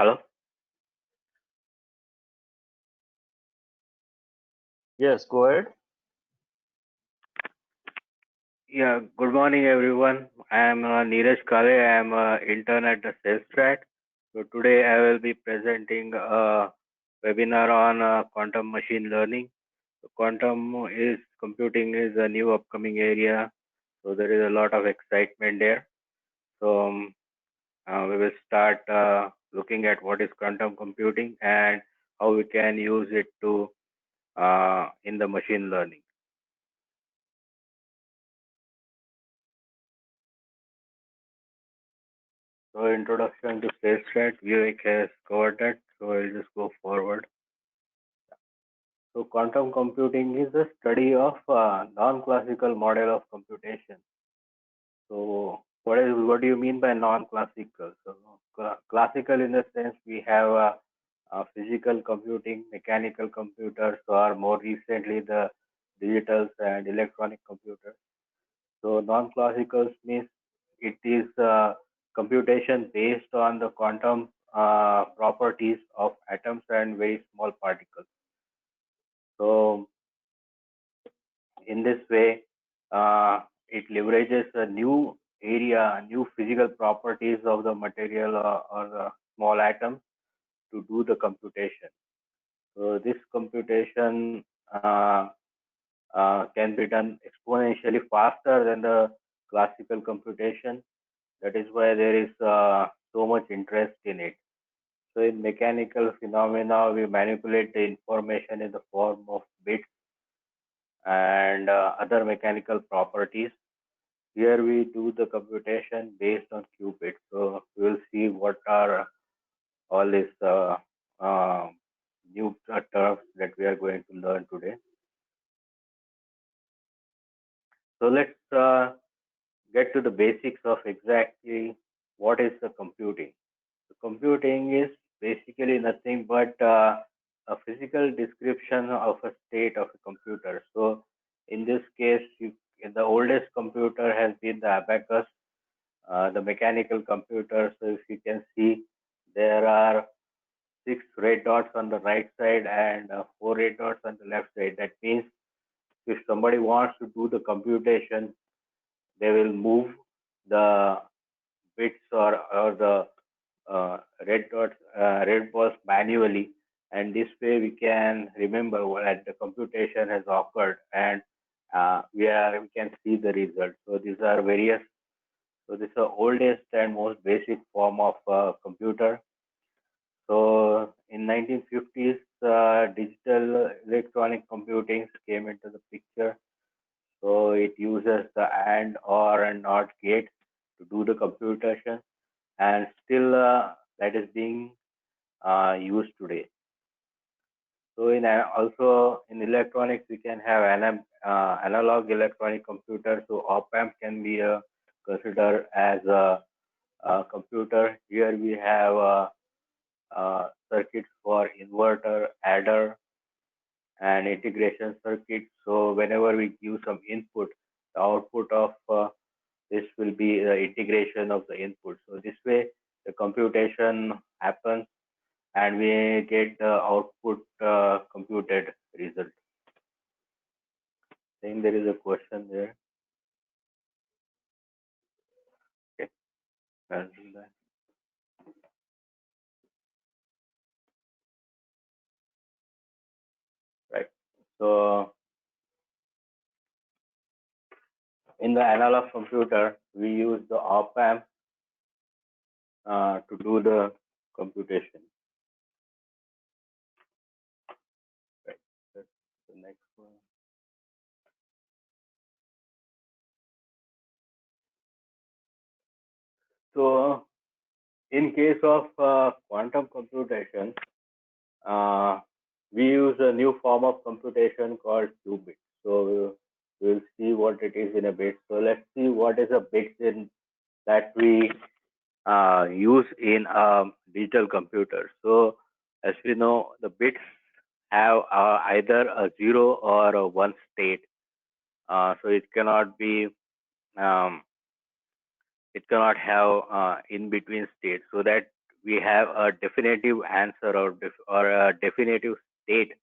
Hello? Yes, go ahead. Yeah, good morning everyone. I am Neeraj Kale. I am intern at the SalesTrack. So today I will be presenting a webinar on quantum machine learning. So quantum is computing is a new upcoming area. So there is a lot of excitement there. So we will start looking at what is quantum computing and how we can use it to in the machine learning. So introduction to SalesTrack, Vivek has covered that, so I'll just go forward. So quantum computing is the study of non-classical model of computation. So what do you mean by non-classical? So classical in the sense we have physical computing, mechanical computers, or more recently the digitals and electronic computers. So non-classical means it is computation based on the quantum properties of atoms and very small particles. So in this way, it leverages a new area, new physical properties of the material or the small atoms to do the computation. So this computation can be done exponentially faster than the classical computation. That is why there is so much interest in it. So in mechanical phenomena, we manipulate the information in the form of bits and other mechanical properties. Here we do the computation based on qubits. So we will see what are all these uh, new terms that we are going to learn today. So let's get to the basics of exactly what is the computing. So computing is basically nothing but a physical description of a state of a computer. So in this case, the oldest computer has been the abacus, the mechanical computer. So if you can see, there are 6 red dots on the right side and 4 red dots on the left side. That means if somebody wants to do the computation, they will move the bits or the red balls manually, and this way we can remember what the computation has occurred, and we can see the result. So these are various. So this is the oldest and most basic form of computer. So in 1950s, digital electronic computing came into the picture. So it uses the AND, OR, and NOT gate to do the computation, and still that is being used today. So also in electronics, we can have analog electronic computer. So op-amp can be considered as a computer. Here we have circuits for inverter, adder, and integration circuit. So whenever we give some input, the output of this will be the integration of the input. So this way, the computation happens and we get the output computed result. I think there is a question there. Okay, I'll do that. Right. So in the analog computer, we use the op amp to do the computation. Right. That's the next one. So in case of quantum computation, uh, we use a new form of computation called qubit. So we'll see what it is in a bit. So let's see what is a bit in that we use in a digital computer. So as we know, the bits have either a 0 or a 1 state. So um, it cannot have in between states. So that we have a definitive answer or a definitive state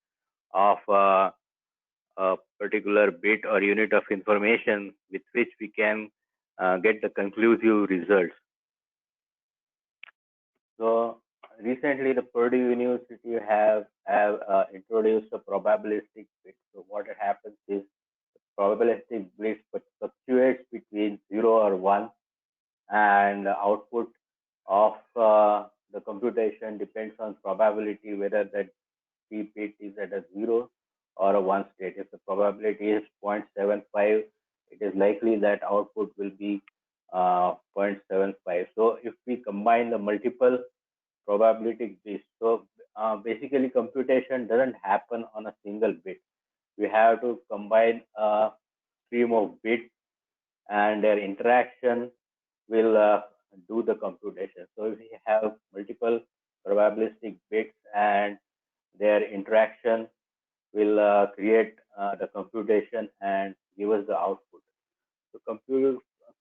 of a particular bit or unit of information with which we can get the conclusive results. So recently, the Purdue University have introduced a probabilistic bit. So what happens is probabilistic bit fluctuates between 0 or 1, and the output of the computation depends on probability whether that bit is at a 0 or a 1 state. If the probability is 0.75, it is likely that output will be 0.75. So if we combine the multiple probability bits, so basically computation doesn't happen on a single bit. We have to combine a stream of bits, and their interaction will do the computation. So if we have multiple probabilistic bits and their interaction will create the computation and give us the output. So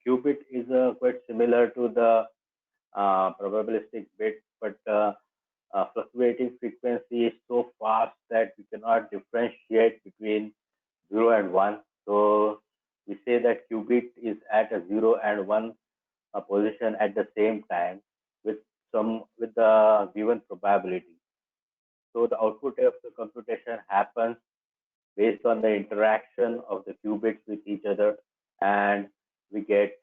qubit is quite similar to the probabilistic bit, but fluctuating frequency is so fast that we cannot differentiate between 0 and 1. So we say that qubit is at a 0 and 1 position at the same time with the given probability. So the output of the computation happens based on the interaction of the qubits with each other, and we get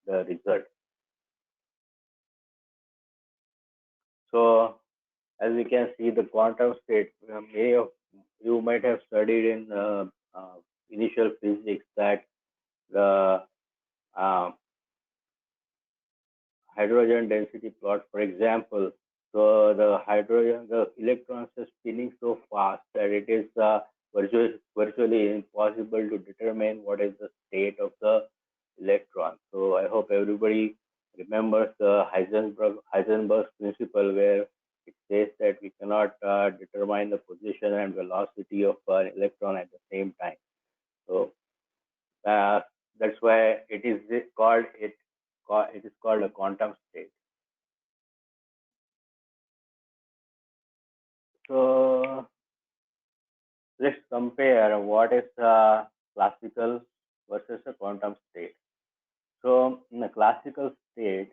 the result. So as we can see, the quantum state, many of you might have studied in initial physics that the hydrogen density plot, for example. So the electrons are spinning so fast that it is virtually impossible to determine what is the state of the electron. So I hope everybody remembers the Heisenberg's principle, where it says that we cannot determine the position and velocity of an electron at the same time. So that's why it is called a quantum state. So let's compare what is classical versus a quantum state. So in a classical state,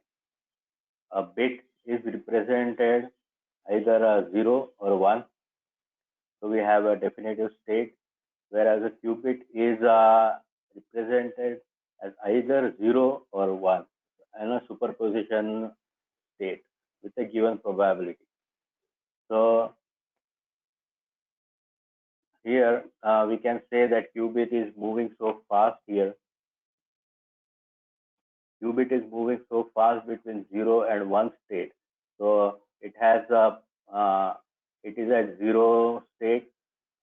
a bit is represented either a 0 or 1. So we have a definitive state, whereas a qubit is represented as either 0 or 1 and a superposition state with a given probability. So here we can say that qubit is moving so fast here. Qubit is moving so fast between 0 and 1 state. So it has it is at 0 state,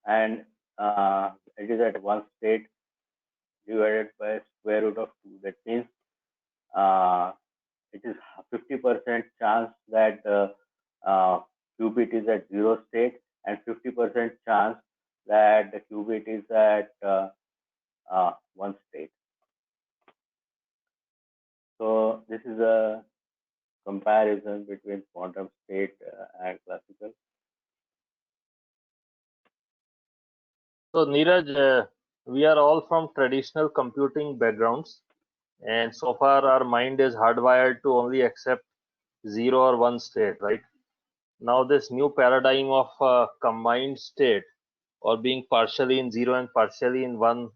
and it is at 1 state divided by square root of 2. That means it is 50% chance that qubit is at 0 state, and 50% chance that the qubit is at 1 state. So this is a comparison between quantum state and classical. So, Neeraj, we are all from traditional computing backgrounds, and so far our mind is hardwired to only accept 0 or 1 state, right? Now, this new paradigm of combined state or being partially in 0 and partially in 1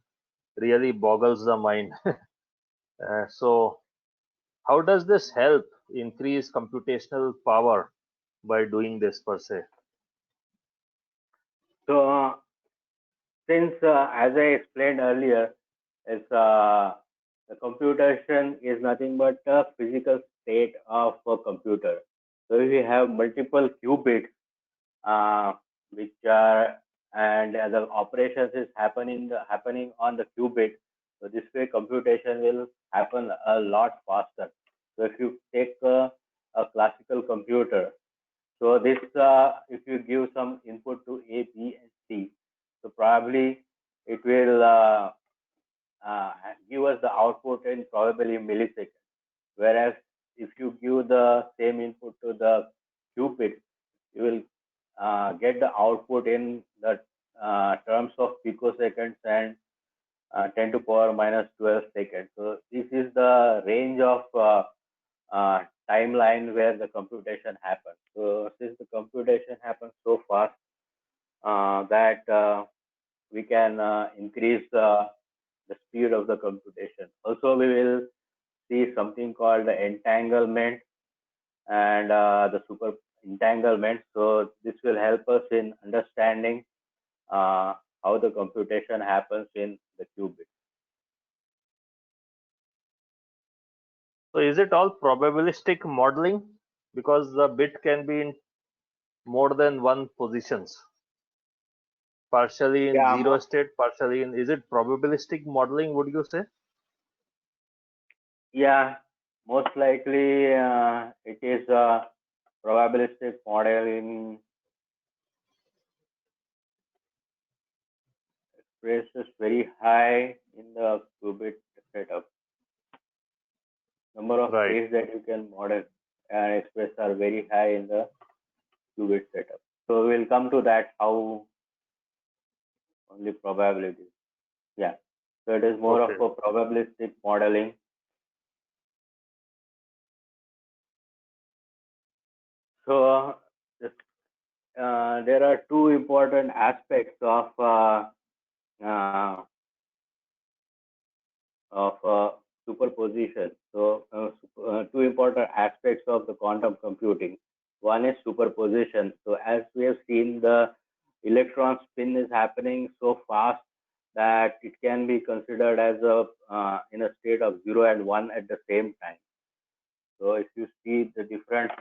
really boggles the mind. So, how does this help increase computational power by doing this per se? So since, as I explained earlier, the computation is nothing but a physical state of a computer. So if you have multiple qubits, which are and the operations is happening on the qubit, so this way computation will happen a lot faster. So if you take a classical computer, so this if you give some input to A, B, and C, so probably it will give us the output in probably milliseconds. Whereas if you give the same input to the get the output in the terms of picoseconds and 10 to power minus 12 seconds. So this is the range of timeline where the computation happens. So since the computation happens so fast that we can increase the speed of the computation. Also, we will see something called the entanglement and the super entanglement. So this will help us in understanding how the computation happens in the qubit. So is it all probabilistic modeling? Because the bit can be in more than one positions, partially in Yeah, zero state, partially in, is it probabilistic modeling, would you say? yeah, most likely it is a probabilistic modeling expresses very high in the qubit setup. Number of Right. states that you can model and express are very high in the qubit setup. So we'll come to that how only probability. Yeah. So it is more of Okay. a probabilistic modeling. So there are two important aspects uh, of superposition. So two important aspects of the quantum computing. One is superposition. So as we have seen, the electron spin is happening so fast that it can be considered as a in a state of 0 and 1 at the same time. So if you see the different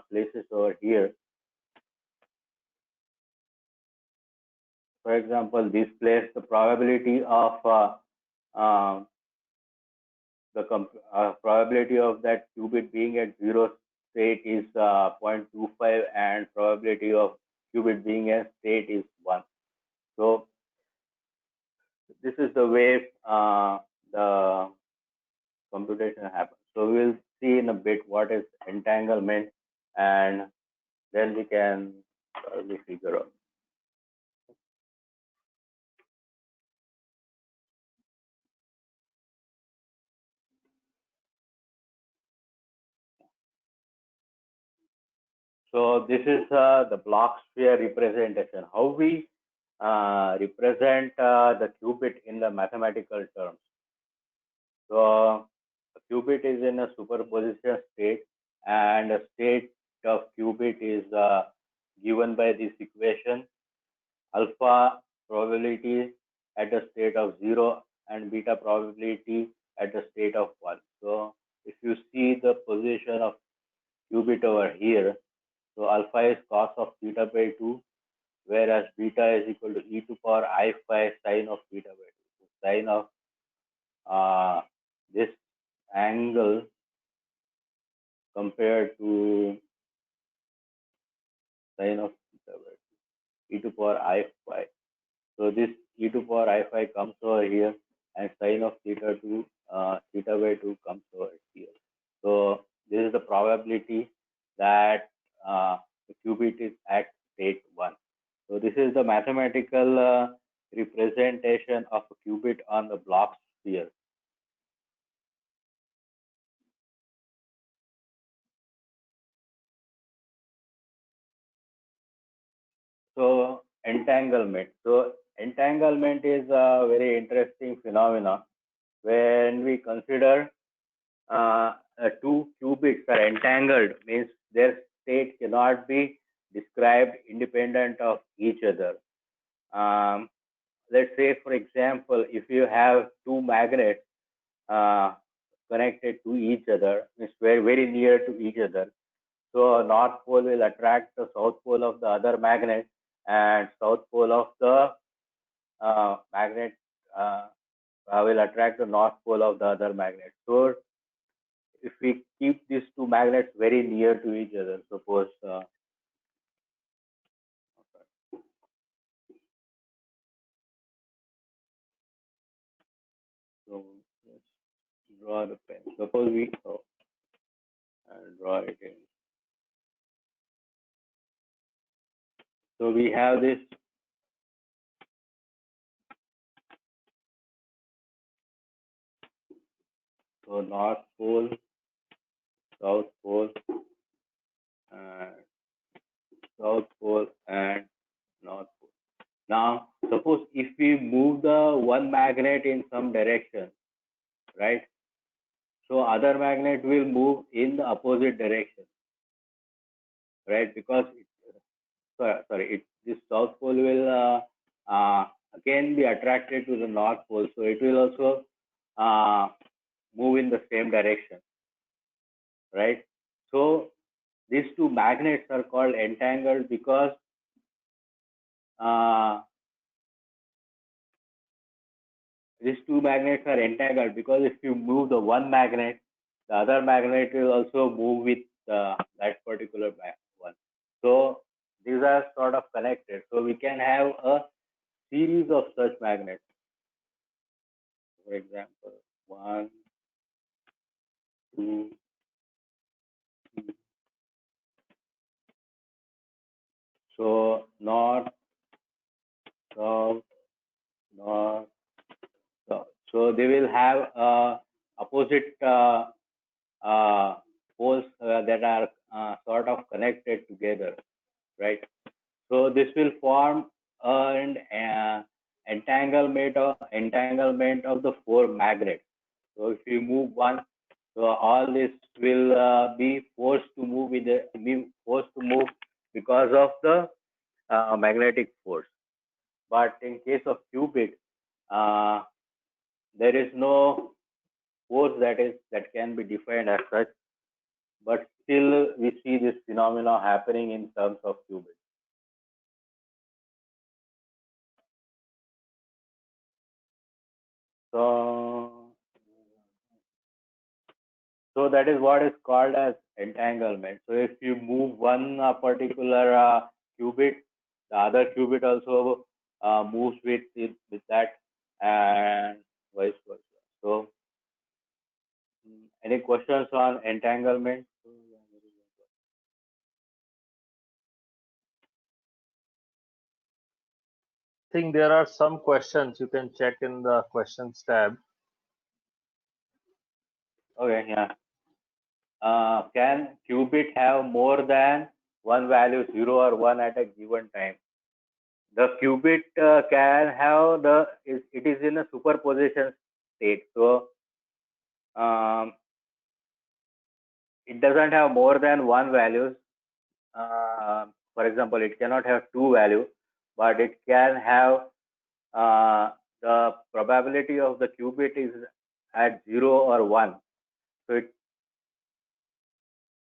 places over here, for example, this place, the probability of uh, probability of that qubit being at 0 state is 0.25 and probability of qubit being at state is 1. So this is the way the computation happens. So we'll see in a bit what is entanglement, and then we can probably figure out. So this is the block sphere representation. How we represent the qubit in the mathematical terms. So a qubit is in a superposition state, and a state of qubit is given by this equation: alpha probability at the state of 0 and beta probability at the state of 1. So if you see the position of qubit over here, so alpha is cos of theta by 2, whereas beta is equal to e to power I phi sine of theta by 2. So sine of this angle compared to sine of theta by 2, e to power I phi. So this e to power I phi comes over here, and sine of theta by 2 comes over here. So this is the probability that the qubit is at state 1. So this is the mathematical representation of a qubit on the block sphere. So entanglement. So entanglement is a very interesting phenomena when we consider two qubits are entangled, means their state cannot be described independent of each other. Um, let's say, for example, if you have two magnets uh, connected to each other, means very near to each other. So a north pole will attract the south pole of the other magnet, and south pole of the magnet will attract the north pole of the other magnet. So if we keep these two magnets very near to each other, suppose so let's draw the pen. Suppose we and draw it in. So we have this North Pole, South Pole, and South Pole and North Pole. Now, suppose if we move the one magnet in some direction, right? So other magnet will move in the opposite direction, right? Because this South Pole will again be attracted to the North Pole, so it will also uh, move in the same direction, right? So these two magnets are called entangled because uh, these two magnets are entangled because if you move the one magnet, the other magnet will also move with that particular one. So these are sort of connected. So we can have a series of such magnets. For example, one, two, three. So north, south, north, south. So they will have opposite uh, poles that are sort of connected together, right? So this will form an entanglement of the four magnets. So if you move one, so all this will be forced to move because of the magnetic force. But in case of qubit, uh, there is no force that can be defined as such. But still, we see this phenomena happening in terms of qubit. So So that is what is called as entanglement. So if you move one particular qubit, the other qubit also moves with it, with that, and vice versa. So, any questions on entanglement? I think there are some questions you can check in the questions tab. Okay, yeah. Can qubit have more than one value, 0 or 1 at a given time? The qubit can have it is in a superposition state. So um, it doesn't have more than one values. For example, it cannot have two values, but it can have the probability of the qubit is at 0 or 1. So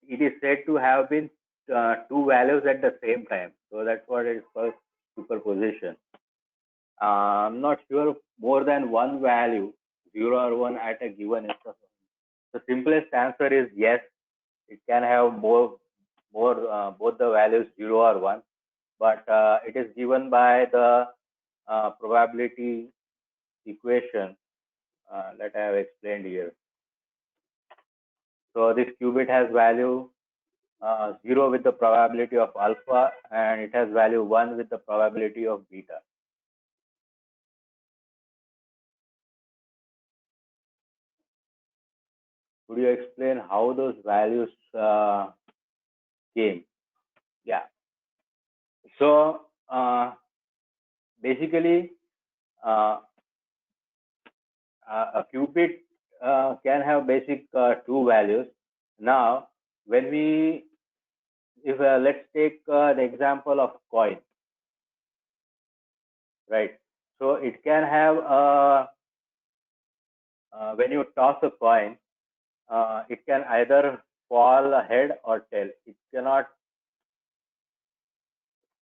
it is said to have been two values at the same time. So that's what is called superposition. I'm not sure more than one value, 0 or 1 at a given instance. The simplest answer is yes. It can have both the values 0 or 1, but it is given by the probability equation that I have explained here. So this qubit has value 0 with the probability of alpha, and it has value 1 with the probability of beta. Could you explain how those values came? Yeah. So basically, uh, a qubit can have basic two values. Now, when we, if let's take the example of coin, right? So it can have when you toss a coin, it can either fall head or tail. It cannot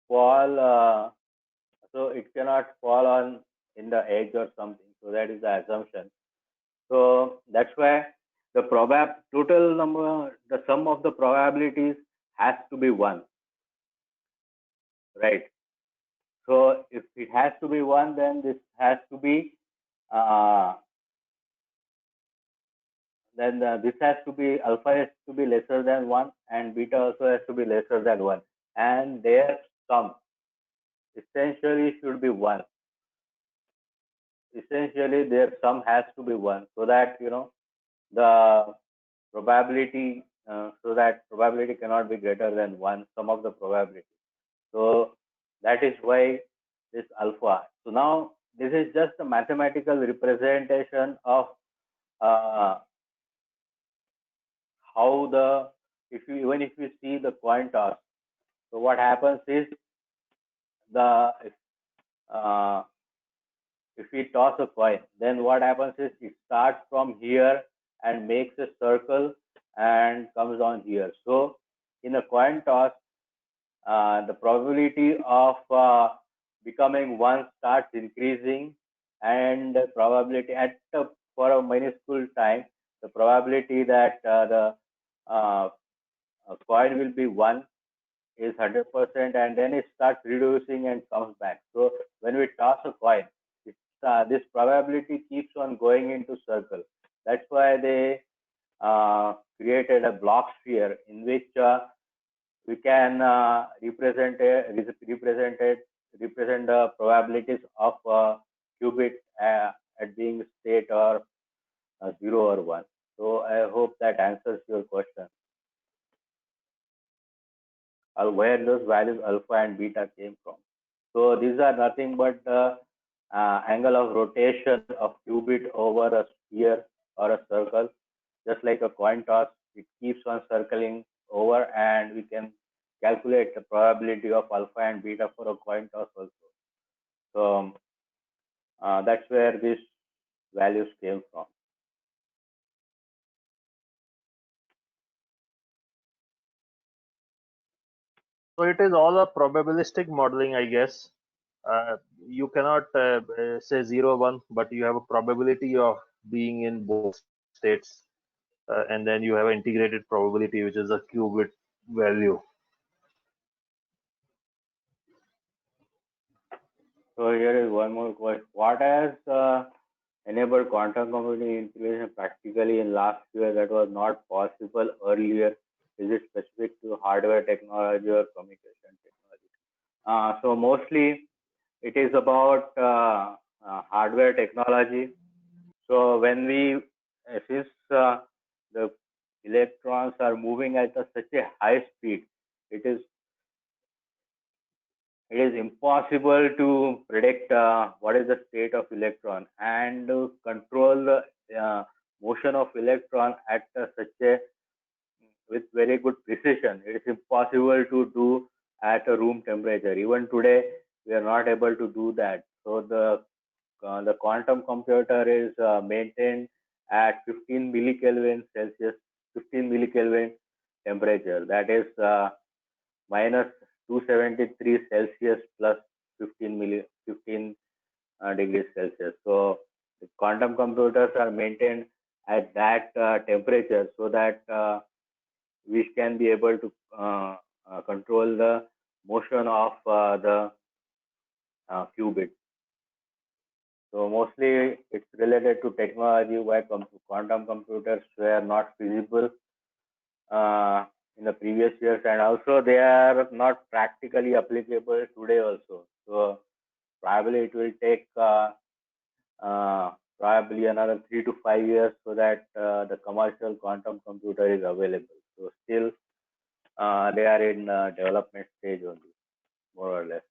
fall, so it cannot fall on in the edge or something. So that is the assumption. So that's why the total number, the sum of the probabilities has to be 1, right? So if it has to be 1, then this has to be uh, this has to be alpha has to be lesser than 1 and beta also has to be lesser than 1, and their sum essentially should be 1. Essentially, their sum has to be 1, so that the probability so that probability cannot be greater than 1, sum of the probability. So that is why this alpha. So now this is just a mathematical representation of uh, how the, if you, even if you see the coin toss, so what happens is, the uh, if we toss a coin, then what happens is it starts from here and makes a circle and comes down here. So in a coin toss, the probability of becoming 1 starts increasing, and the probability for a minuscule time, the probability that the uh, coin will be 1 is 100%, and then it starts reducing and comes back. So when we toss a coin, this probability keeps on going into circle. That's why they created a block sphere in which we can represent the probabilities of qubit at being state or 0 or 1. So I hope that answers your question, or where those values alpha and beta came from. So these are nothing but the angle of rotation of qubit over a sphere or a circle. Just like a coin toss, it keeps on circling over, and we can calculate the probability of alpha and beta for a coin toss also. So that's where these values came from. So it is all a probabilistic modeling, I guess. You cannot say 0, 1, but you have a probability of being in both states, and then you have an integrated probability, which is a qubit value. So here is one more question. What has enabled quantum computing integration practically in last year that was not possible earlier? Is it specific to hardware technology or communication technology? So mostly it is about hardware technology. So when since the electrons are moving at such a high speed, it is impossible to predict what is the state of electron, and control the motion of electron at such a, with very good precision. It is impossible to do at a room temperature. Even today, we are not able to do that. So the quantum computer is maintained at 15 millikelvin Celsius, 15 millikelvin temperature. That is minus 273 Celsius plus 15 degrees Celsius. So the quantum computers are maintained at that temperature, so that we can be able to control the motion of the qubit. So mostly it's related to technology, why quantum computers were not feasible in the previous years, and also they are not practically applicable today also. So probably it will take probably another 3 to 5 years, so that the commercial quantum computer is available. So still they are in development stage only, more or less.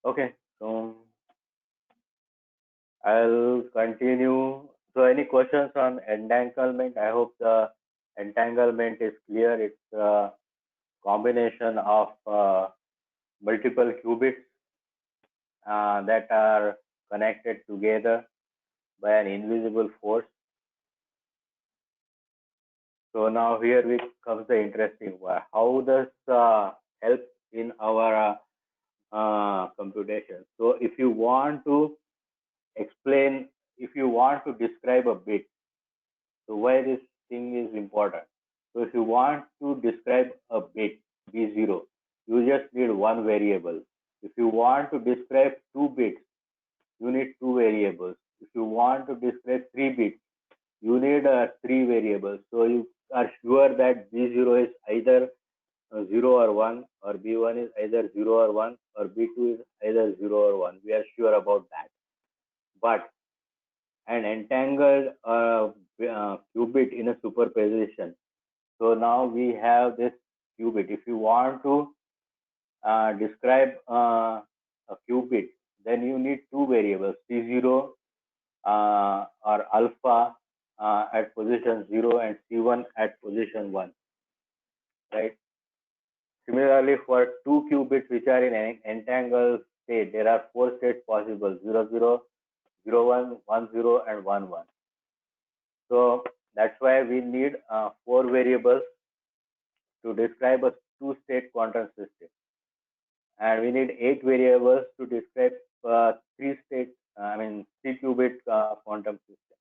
Okay, so I'll continue. So any questions on entanglement? I hope the entanglement is clear. It's a combination of multiple qubits that are connected together by an invisible force. So now here comes the interesting one. How does help in our computation? So if you want to explain, if you want to describe a bit, so why this thing is important? So if you want to describe a bit B0, you just need one variable. If you want to describe 2 bits, you need 2 variables. If you want to describe 3 bits, you need 3 variables. So you are sure that B0 is either 0 or 1, or B1 is either 0 or 1, or B2 is either 0 or 1. We are sure about that. But an entangled qubit in a superposition. So now we have this qubit. If you want to describe a qubit, then you need two variables, C0 or alpha at position 0 and C1 at position 1, right? Similarly, for two qubits which are in an entangled state, there are four states possible, 0, 0, 0, 1, 1, 0, and 1, 1. So that's why we need four variables to describe a two-state quantum system. And we need 8 variables to describe three qubit quantum system.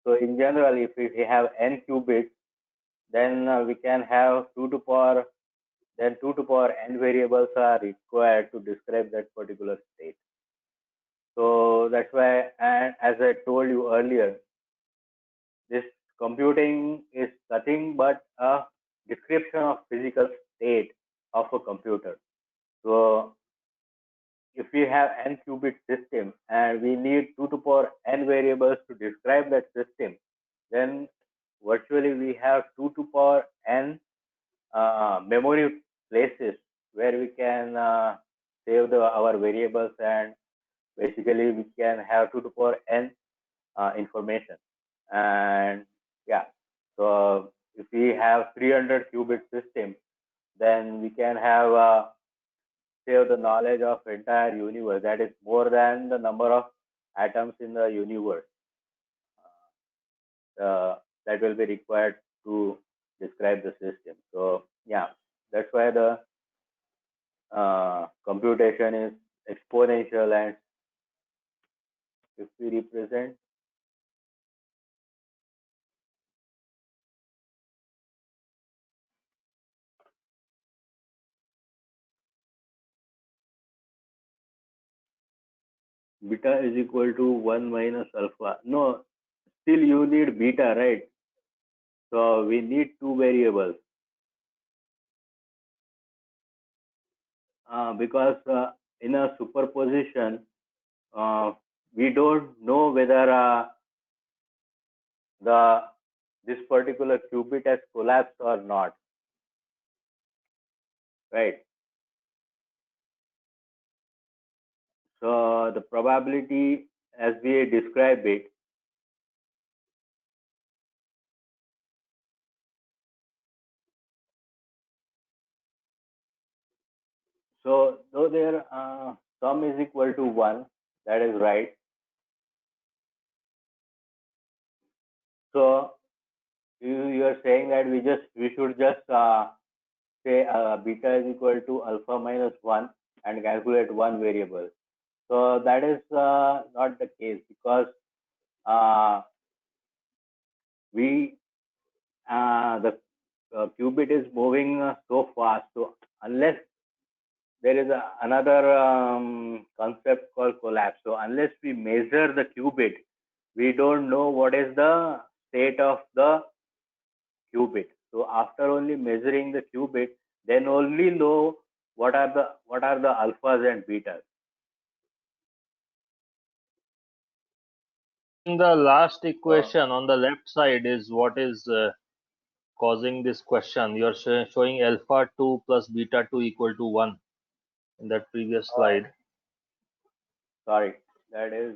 So in general, if we have n qubits, then we can have 2 to power n variables are required to describe that particular state. So that's why, and as I told you earlier, this computing is nothing but a description of physical state of a computer. So if we have n qubit system and we need 2 to power n variables to describe that system, then virtually we have 2 to power n memory places where we can save our variables, and basically we can have 2 to power n information. And yeah, so if we have 300 qubit system, then we can have save the knowledge of entire universe. That is more than the number of atoms in the universe that will be required to describe the system. So yeah, that's why the computation is exponential. And if we represent beta is equal to 1 minus alpha, no, still you need beta, right? So we need two variables because in a superposition, we don't know whether this particular qubit has collapsed or not, right? So the probability as we describe it, so though there sum is equal to 1, that is right. So you are saying that we should just say beta is equal to alpha minus 1 and calculate one variable. So that is not the case, because the qubit is moving so fast. So unless there is another concept called collapse. So unless we measure the qubit, we don't know what is the state of the qubit. So after only measuring the qubit, then only know what are the alphas and betas. In the last equation on the left side is what is causing this question. You are showing alpha 2 plus beta 2 equal to 1 in that previous slide. Sorry, that is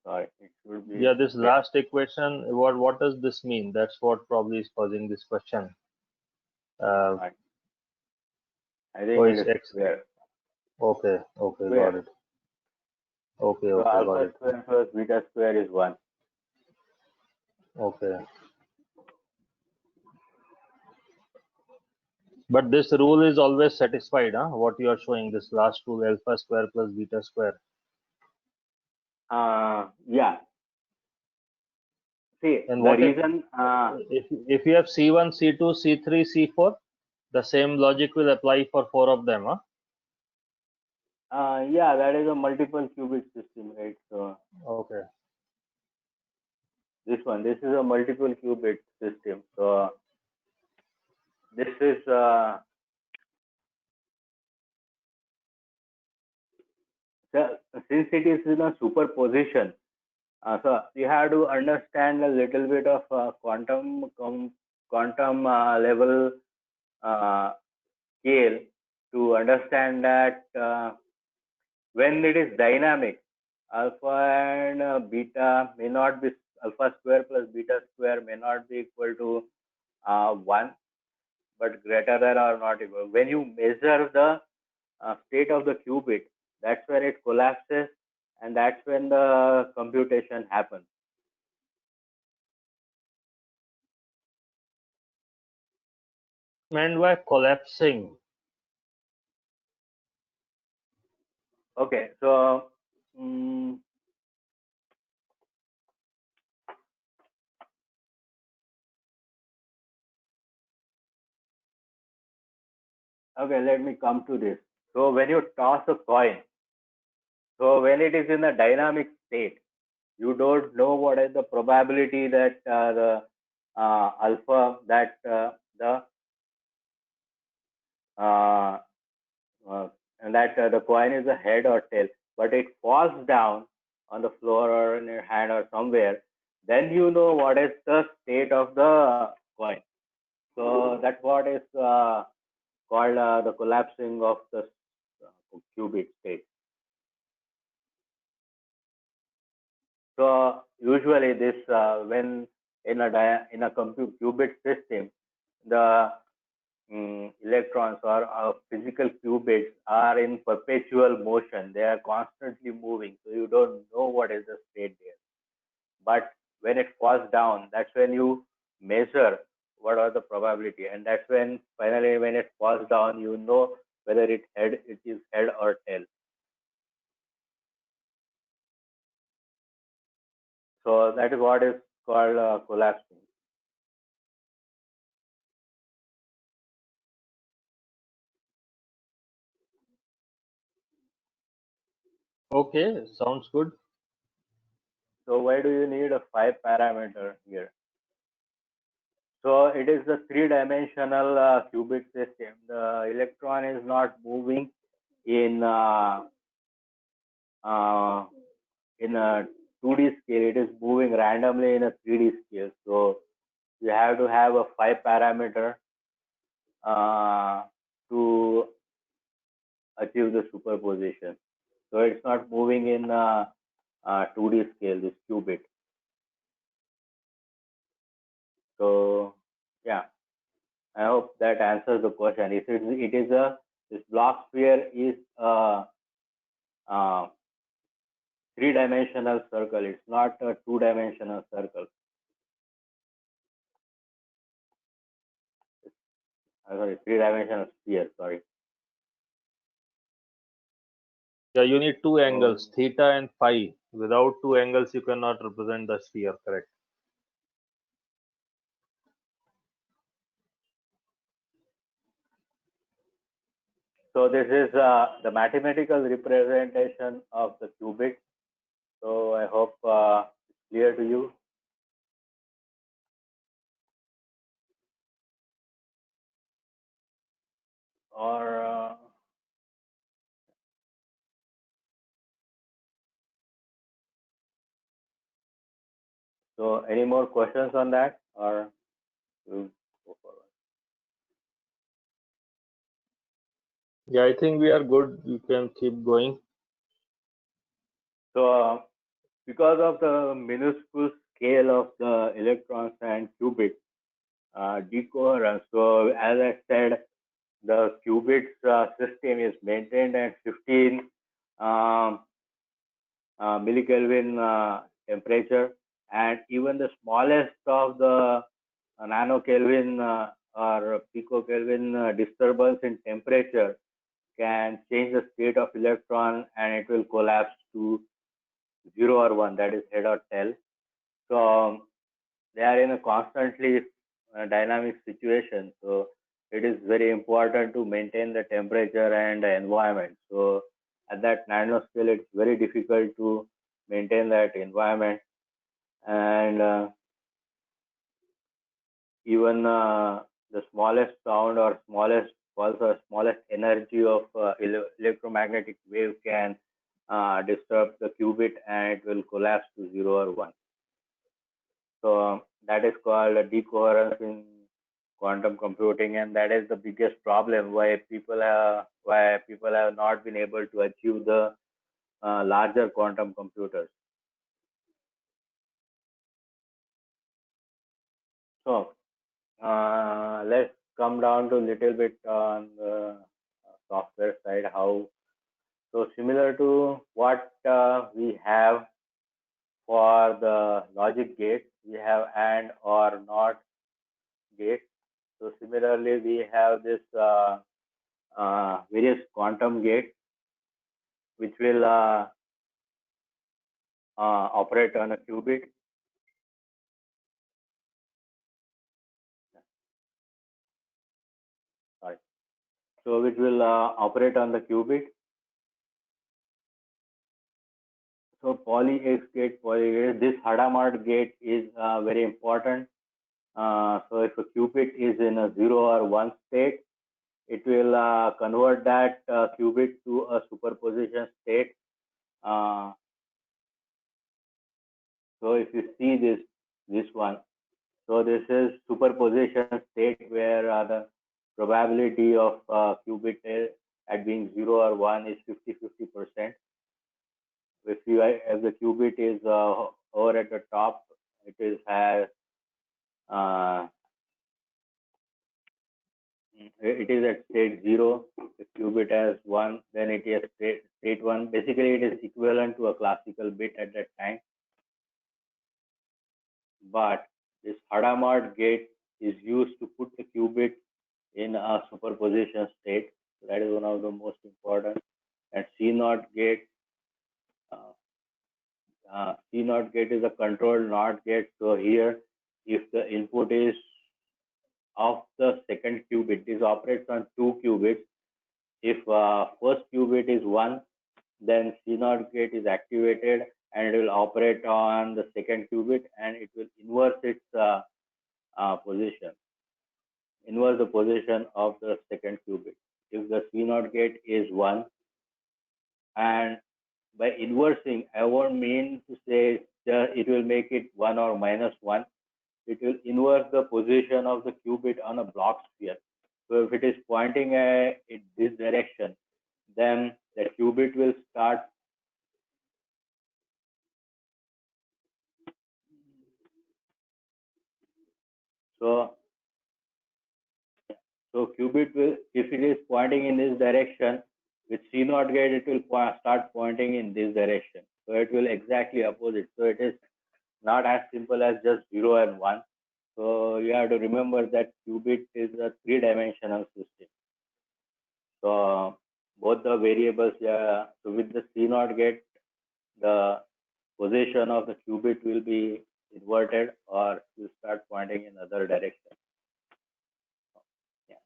sorry, it should be. Yeah, this last equation, what does this mean? That's what probably is causing this question. I think oh, it is X. square. Okay, Square. got it. Okay, so got alpha it. square plus beta square is 1. Okay. But this rule is always satisfied, huh? What you are showing, this last rule, alpha square plus beta square. Yeah. See, And the what reason if you have C1, C2, C3, C4, the same logic will apply for 4 of them, huh? Yeah, that is a multiple qubit system, right? So Okay. this is a multiple qubit system. So this is since it is in a superposition. So you have to understand a little bit of quantum level uh, scale to understand that when it is dynamic, alpha and beta may not be alpha square plus beta square may not be equal to 1, but greater than or not equal. When you measure the state of the qubit, that's when it collapses, and that's when the computation happens. Meant by collapsing. Okay, so mm, okay, let me come to this. So when you toss a coin, so when it is in a dynamic state, you don't know what is the probability that the alpha that the uh, uh, and that the coin is a head or tail, but it falls down on the floor or in your hand or somewhere, then you know what is the state of the coin. So that's what is called the collapsing of the qubit state. So usually this when in a qubit system, the electrons or physical qubits are in perpetual motion. They are constantly moving, so you don't know what is the state there. But when it falls down, that's when you measure what are the probability, and that's when finally when it falls down, you know whether it is head or tail. So that is what is called collapsing. Okay, sounds good. So why do you need a 5 parameter here? So it is a three-dimensional qubit system. The electron is not moving in uh, in a 2D scale. It is moving randomly in a 3D scale. So you have to have a 5 parameter uh, to achieve the superposition. So it's not moving in a 2D scale. This qubit. So yeah, I hope that answers the question. If it is a this block sphere is a uh, three-dimensional circle. It's not a two-dimensional circle. Sorry, three-dimensional sphere. Sorry. Yeah, you need two So, angles, theta and phi. Without two angles, you cannot represent the sphere, correct? so this is the mathematical representation of the qubit. So I hope it's clear to you. Or so, any more questions on that, or we'll go forward? Yeah, I think we are good. You can keep going. So, because of the minuscule scale of the electrons and qubits, decoherence. So, as I said, the qubits system is maintained at 15 um, millikelvin temperature, and even the smallest of the nanokelvin or picokelvin disturbance in temperature can change the state of electron, and it will collapse to 0 or 1, that is head or tail. So they are in a constantly dynamic situation. So it is very important to maintain the temperature and the environment. So At that nanoscale, it's very difficult to maintain that environment, and even the smallest sound or smallest pulse or smallest energy of electromagnetic wave can disturb the qubit and it will collapse to 0 or 1. So that is called a decoherence in quantum computing, and that is the biggest problem why people have not been able to achieve the larger quantum computers. So let's come down to a little bit on the software side. How so similar to what we have for the logic gate, we have and or not gate. So similarly, we have this various quantum gates which will operate on a qubit. Sorry. So which will operate on the qubit. So poly X gate, poly gate. This Hadamard gate is very important. So if a qubit is in a 0 or 1 state, it will convert that qubit to a superposition state. So if you see this one, so this is superposition state where the probability of qubit at being 0 or 1 is 50-50%. If the qubit is over at the top, has uh, it is at state 0. If qubit has 1, then it is state 1. Basically, it is equivalent to a classical bit at that time. But this Hadamard gate is used to put the qubit in a superposition state. So that is one of the most important. And C0 gate, uh, C0 gate is a controlled NOT gate. So here, if the input is of the second qubit, this operates on 2 qubits. If first qubit is 1, then C0 gate is activated and it will operate on the second qubit and it will inverse its position, inverse the position of the second qubit. If the C0 gate is 1, and by inversing, I won't mean to say it will make it 1 or -1. It will inverse the position of the qubit on a Bloch sphere. So if it is pointing in this direction, then the qubit will start. So, qubit will, if it is pointing in this direction, with C0 gate, it will start pointing in this direction. So it will exactly opposite. So it is not as simple as just 0 and 1. So you have to remember that qubit is a three-dimensional system. So both the variables, so with the C0 gate, the position of the qubit will be inverted or will start pointing in other direction. Yeah.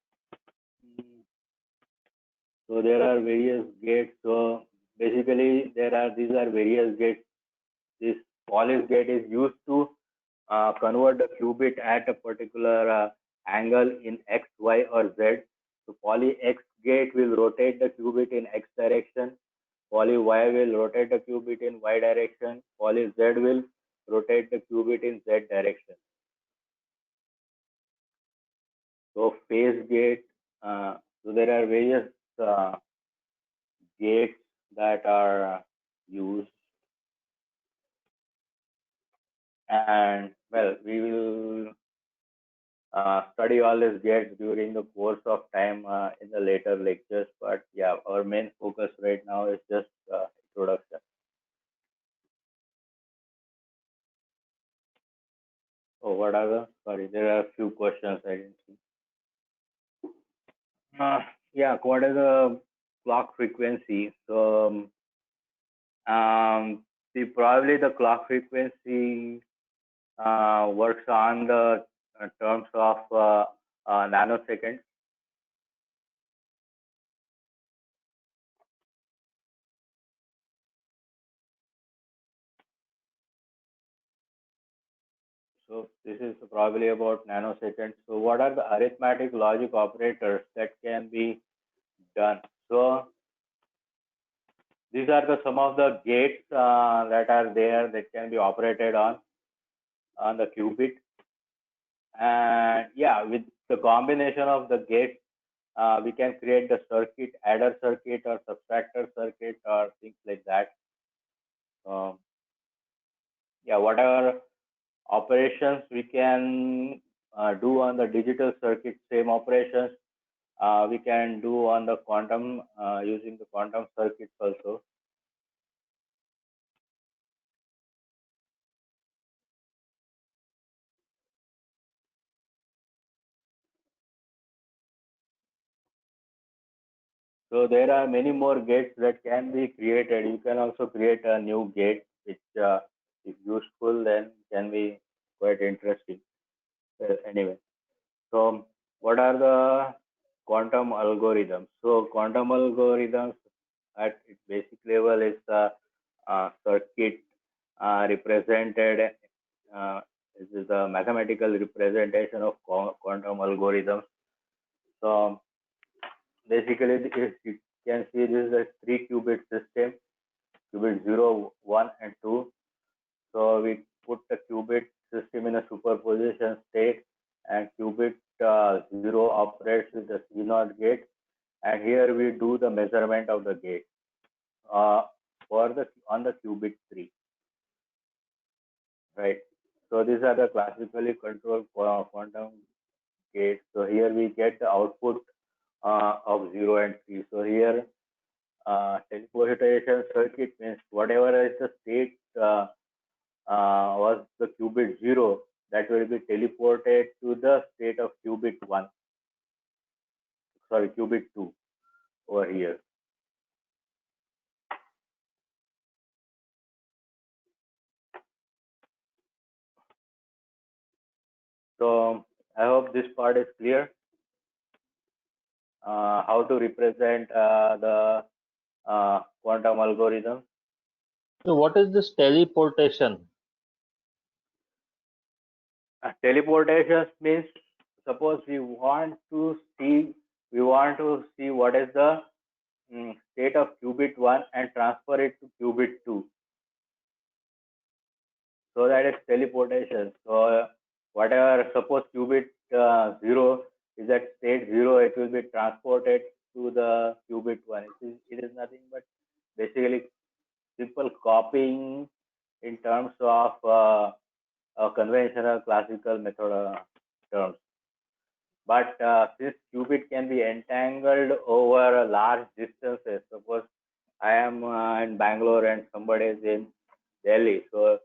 So there are various gates. So basically, these are various gates. This Polish gate is used to convert the qubit at a particular angle in X, Y, or Z. So poly X gate will rotate the qubit in X direction. Poly Y will rotate the qubit in Y direction. Poly Z will rotate the qubit in Z direction. So phase gate. So there are various gates that are used, and well, we will study all these gates during the course of time in the later lectures. But yeah, our main focus right now is just introduction. Oh, what are the? Sorry, there are a few questions I didn't see. Yeah, what is the clock frequency? So, probably the clock frequency works on the terms of nanoseconds. So this is probably about nanoseconds. So what are the arithmetic logic operators that can be done? So these are the some of the gates that are there that can be operated on the qubit. And yeah, with the combination of the gates, we can create the circuit, adder circuit or subtractor circuit or things like that. Um, yeah, whatever operations we can do on the digital circuit, same operations we can do on the quantum using the quantum circuits also. So there are many more gates that can be created. You can also create a new gate which is useful, then can be quite interesting. Anyway, so what are the quantum algorithms? So quantum algorithms at its basic level is the circuit represented. Uh, this is the mathematical representation of quantum algorithms. So basically, if you can see this is a three qubit system, qubit 0, 1, and 2. So we put the qubit system in a superposition state, and qubit 0 operates with the CNOT gate, and here we do the measurement of the gate uh, for the on the qubit 3, right? So these are the classically controlled quantum gates. So here we get the output of 0 and 3. So here teleportation circuit means whatever is the state was the qubit 0, that will be teleported to the state of qubit 1, sorry, qubit 2 over here. So I hope this part is clear. How to represent the quantum algorithm. So what is this teleportation? Teleportation means suppose we want to see what is the state of qubit 1 and transfer it to qubit 2. So that is teleportation. So whatever, suppose qubit 0 is at state 0, it will be transported to the qubit 1. It is nothing but basically simple copying in terms of a conventional classical method terms. But since qubit can be entangled over large distances, suppose I am in Bangalore and somebody is in Delhi. So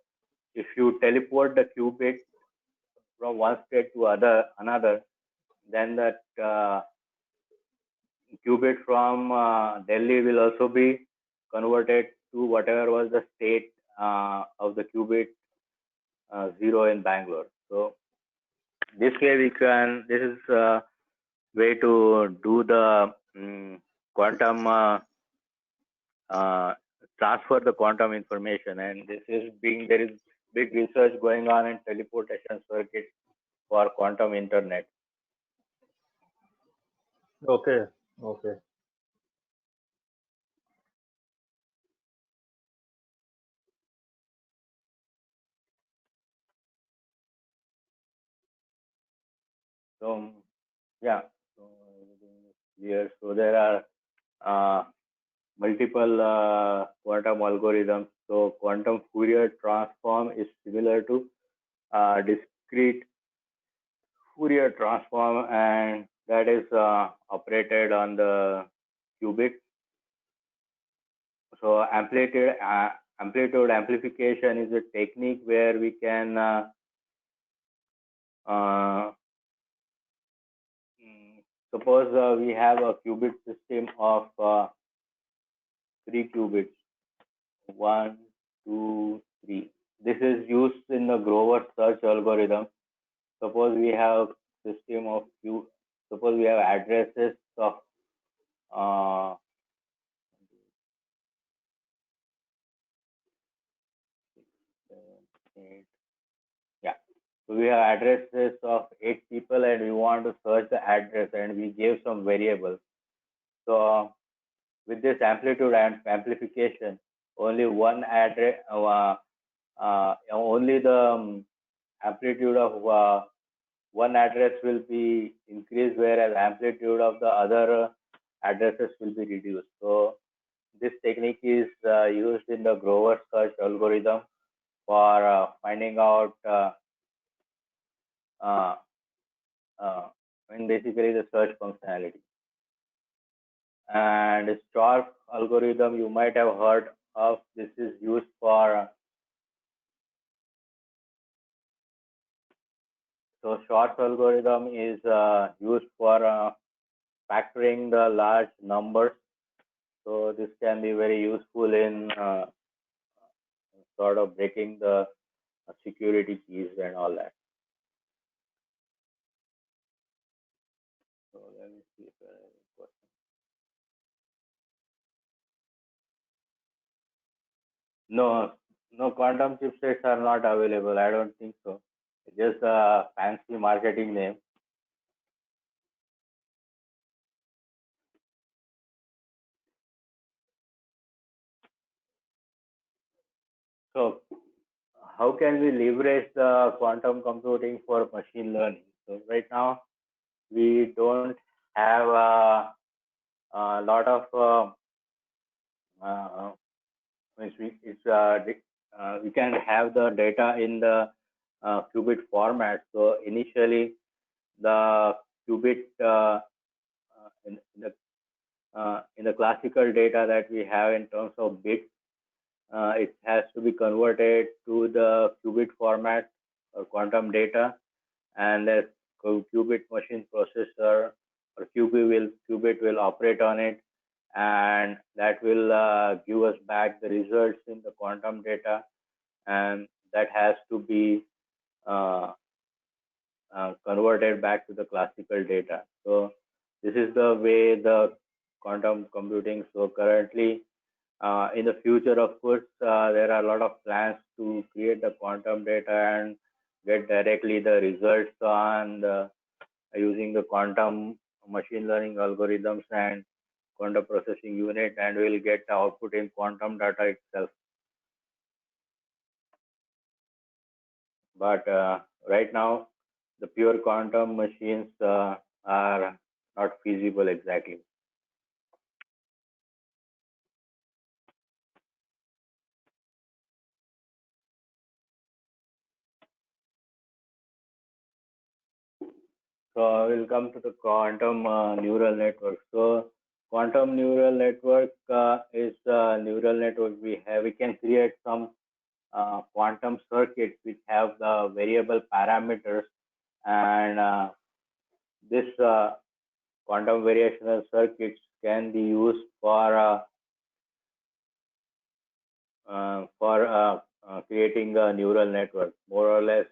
if you teleport the qubit from one state to another, then that qubit from Delhi will also be converted to whatever was the state of the qubit 0 in Bangalore. So this way this is a way to do the quantum uh, transfer the quantum information, and there is big research going on in teleportation circuit for quantum internet. Okay, okay. So yeah, so everything is clear. So there are uh, multiple quantum algorithms. So quantum Fourier transform is similar to discrete Fourier transform, and that is operated on the qubit. So amplitude amplification is a technique where we can uh, suppose we have a qubit system of three qubits, 1, 2, 3. This is used in the Grover search algorithm. Suppose we have system of suppose we have addresses of uh, 6, 7, 8. Yeah. So we have addresses of 8 people and we want to search the address and we gave some variables. So with this amplitude and amplification, only one address, only the amplitude of one address will be increased, whereas amplitude of the other addresses will be reduced. So this technique is used in the Grover search algorithm for finding out uh, uh, basically the search functionality. And Stork algorithm you might have heard of. This is used for so Stork algorithm is used for factoring the large numbers. So this can be very useful in sort of breaking the security keys and all that. So let me see if there are any questions. No, no, quantum chipsets are not available. I don't think so. It's just a fancy marketing name. So how can we leverage the quantum computing for machine learning? So right now we don't have a lot of uh, means we can have the data in the qubit format. So initially the qubit in the classical data that we have in terms of bits, it has to be converted to the qubit format or quantum data, and the qubit machine processor or qubit will operate on it, and that will give us back the results in the quantum data, and that has to be uh, converted back to the classical data. So this is the way the quantum computing. So currently, in the future, of course, there are a lot of plans to create the quantum data and get directly the results on using the quantum machine learning algorithms and quantum processing unit, and we'll get the output in quantum data itself. But right now, the pure quantum machines are not feasible exactly. So we'll come to the quantum neural network. So quantum neural network is a neural network we have. We can create some quantum circuits which have the variable parameters, and this quantum variational circuits can be used for creating a neural network, more or less.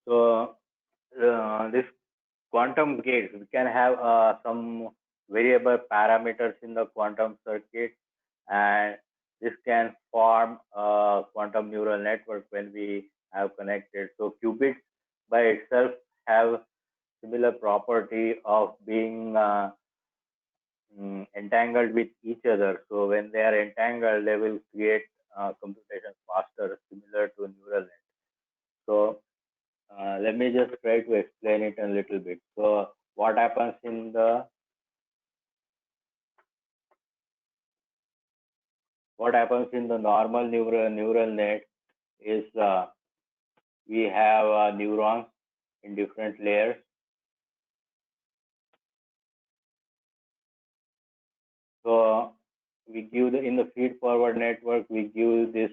So this quantum gates, we can have some variable parameters in the quantum circuit, and this can form a quantum neural network when we have connected. So qubits by itself have similar property of being entangled with each other. So when they are entangled, they will create computation faster, similar to a neural net. So let me just try to explain it a little bit. So what happens in the normal neural net is we have neurons in different layers. So we give in the feed forward network, we give this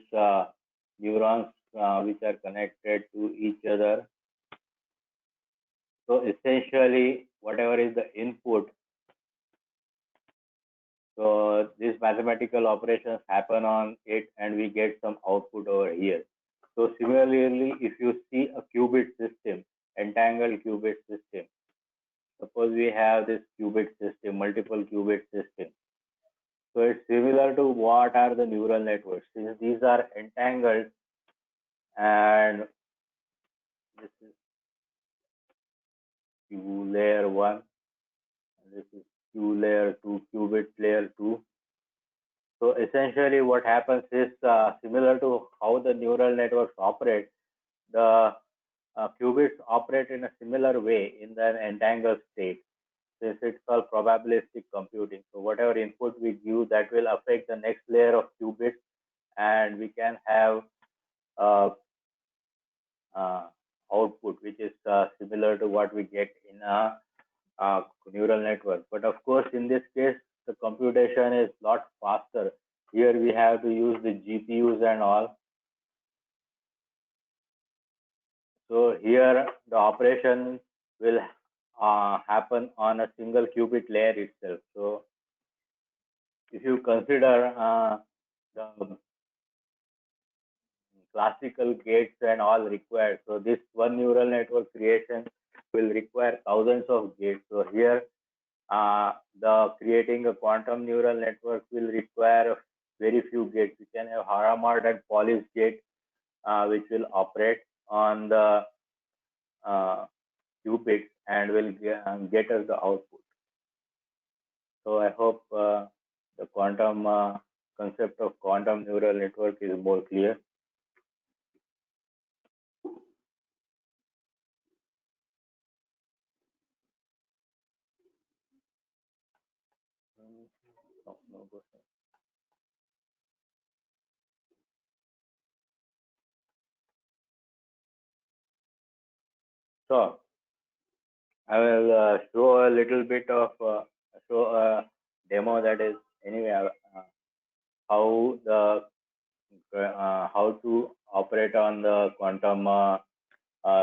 neurons which are connected to each other. So essentially, whatever is the input, so these mathematical operations happen on it, and we get some output over here. So similarly, if you see a qubit system, entangled qubit system, suppose we have this qubit system, multiple qubit system. So it's similar to what are the neural networks. Since these are entangled, and this is Q layer 1, and this is Q layer 2, qubit layer 2. So essentially what happens is similar to how the neural networks operate, the qubits operate in a similar way in the entangled state, since it's called probabilistic computing. So whatever input we give, that will affect the next layer of qubits, and we can have uh, uh, output which is similar to what we get in a neural network. But of course, in this case, the computation is a lot faster. Here we have to use the GPUs and all. So here the operation will happen on a single qubit layer itself. So if you consider the classical gates and all required, so this one neural network creation will require thousands of gates. So here the creating a quantum neural network will require very few gates. We can have Haromard and Polish gate, which will operate on the uh, qubits and will get us the output. So I hope the quantum concept of quantum neural network is more clear. No question. So I will show a little bit of show a demo, that is anyway how the how to operate on the quantum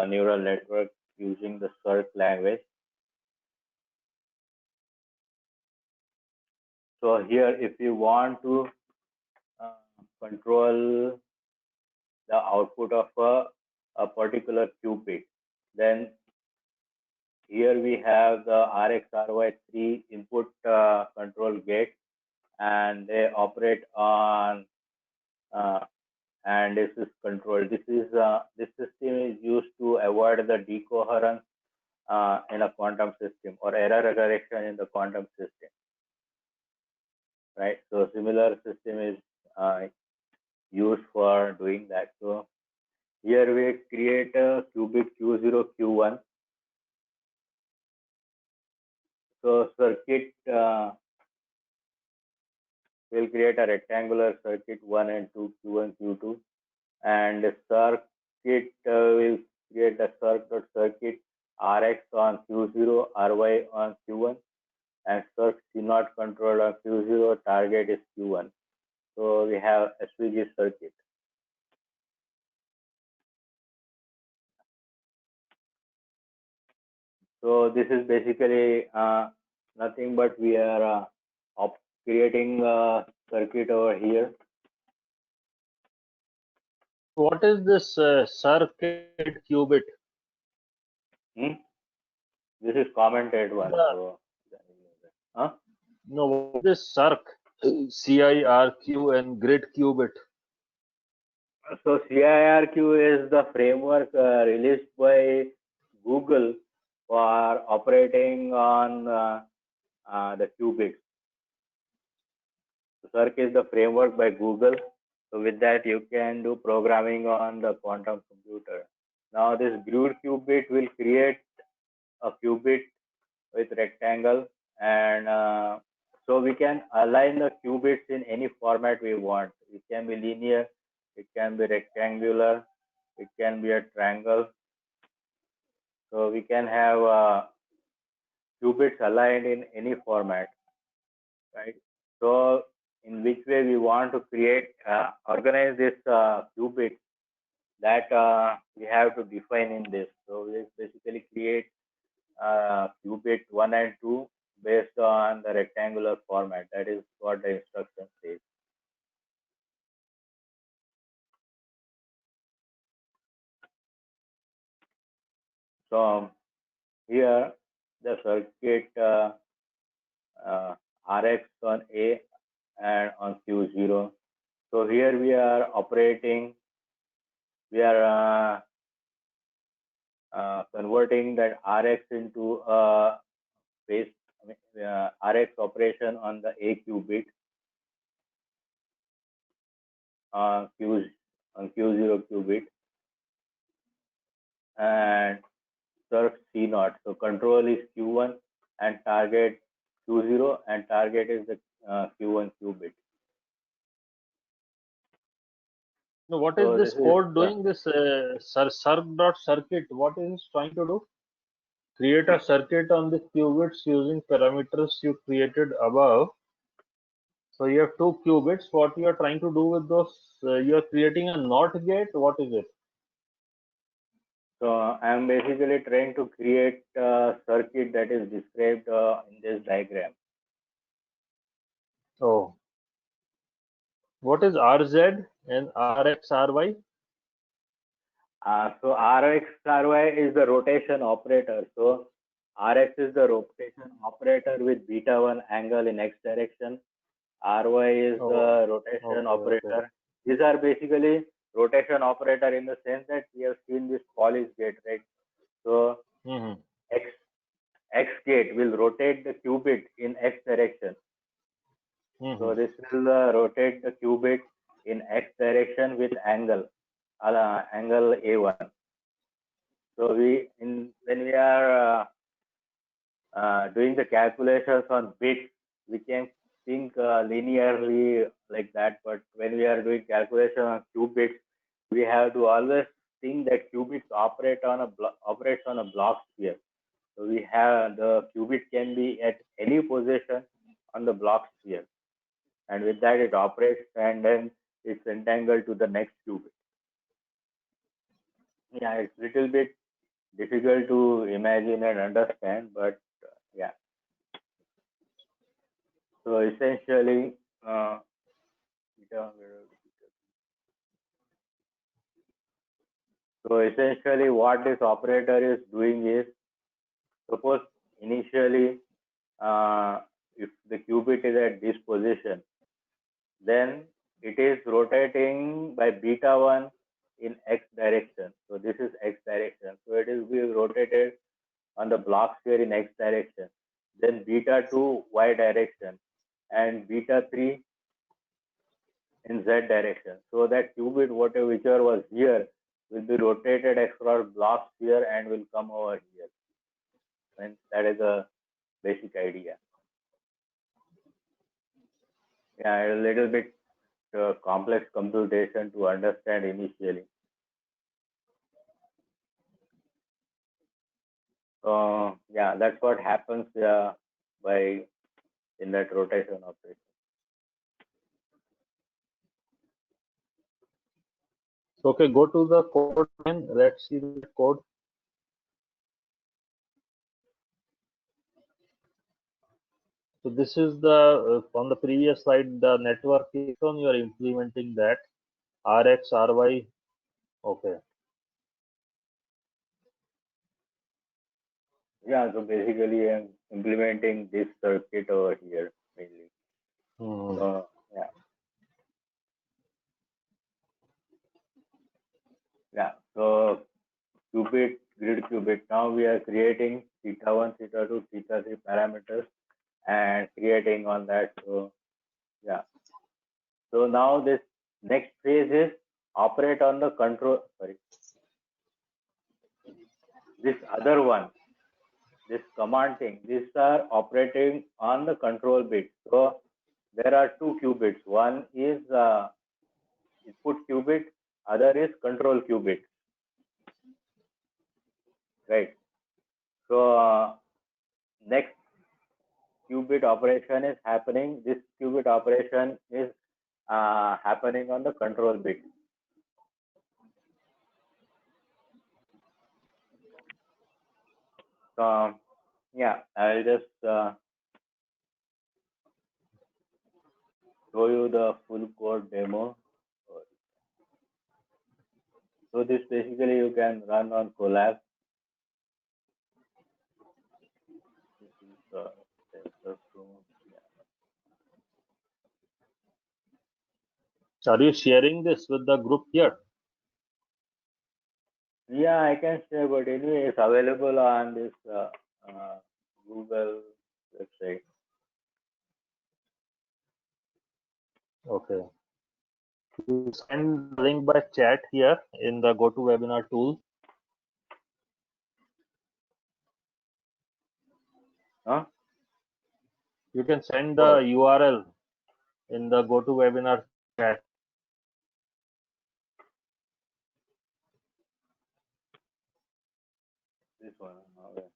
neural network using the Cirq language. So here, if you want to control the output of a particular qubit, then here we have the RxRy3 input control gate, and they operate on uh, and this is controlled. This system is used to avoid the decoherence in a quantum system, or error correction in the quantum system, right? So similar system is uh, used for doing that. So here we create a qubit Q0, Q1. So circuit will create a rectangular circuit 1 and 2, Q1, Q2, and the circuit will create a circuit Rx on Q0, Ry on Q1, and Circ C0 control on Q0, target is Q1. So we have SVG circuit. So this is basically nothing but we are creating a circuit over here. What is this circuit qubit? This is commented one. So, huh? No, what is this Cirq? CIRQ and grid qubit. So CIRQ is the framework released by Google for operating on the qubits. Cirq is the framework by Google. So with that, you can do programming on the quantum computer. Now this grid qubit will create a qubit with rectangle, and so we can align the qubits in any format we want. It can be linear, it can be rectangular, it can be a triangle. So we can have qubits aligned in any format, right? So in which way we want to create organize this qubit, that we have to define in this. So we basically create qubit 1 and 2 based on the rectangular format. That is what the instruction says. So here the circuit Rx on A and on Q0. So here we are operating, we are converting that Rx into a base, Rx operation on the A qubit Q on Q0 qubit and serve C0. So control is Q1 and target Q0 and target is the Q1 qubit. Now, what So is this this is code doing? This circ.circuit, what is it trying to do? Create a circuit on the qubits using parameters you created above. So you have 2 qubits. What you are trying to do with those? You are creating a NOT gate. What is it? So I'm basically trying to create a circuit that is described in this diagram. Oh, what is RZ and RXRY? So RXRY is the rotation operator. So RX is the rotation operator with beta 1 angle in x direction. RY is the rotation operator. Okay. These are basically rotation operator in the sense that we have seen this Polish gate, right? So X gate will rotate the qubit in x direction. So this will rotate the qubit in x direction with angle A1. So when we are doing the calculations on bits, we can think linearly like that. But when we are doing calculation on qubits, we have to always think that qubits operates on a block sphere. So we have the qubit can be at any position on the block sphere, and with that it operates, and then it's entangled to the next qubit. Yeah, it's little bit difficult to imagine and understand, but yeah. So essentially, what this operator is doing is, suppose initially, if the qubit is at this position, then it is rotating by beta 1 in x direction. So this is x direction. So it is being rotated on the block sphere in x direction. Then beta 2 y direction and beta 3 in z direction. So that qubit, whichever was here, will be rotated across block sphere and will come over here. And that is a basic idea. Yeah, a little bit complex computation to understand initially. Yeah, that's what happens by in that rotation operation. Okay, go to the code and let's see the code. So this is the on the previous slide, the network is on. You are implementing that RX, RY. Okay. Yeah, so basically I'm implementing this circuit over here mainly. So yeah. Yeah, so qubit, grid qubit. Now we are creating theta 1, theta 2, theta 3 parameters and creating on that. So yeah. So now this next phase is operate on the control. Sorry. This other one, this command thing, these are operating on the control bit. So there are 2 qubits. One is input qubit, other is control qubit. Right. So next qubit operation is happening. This qubit operation is happening on the control bit. So yeah, I'll just show you the full code demo. So this basically you can run on Colab. This is TensorFlow. Are you sharing this with the group here? Yeah, I can share, but anyway, it's available on this Google website. Okay. You send the link by chat here in the GoToWebinar tool. Huh? You can send the Oh, URL in the GoToWebinar chat. this one. Okay.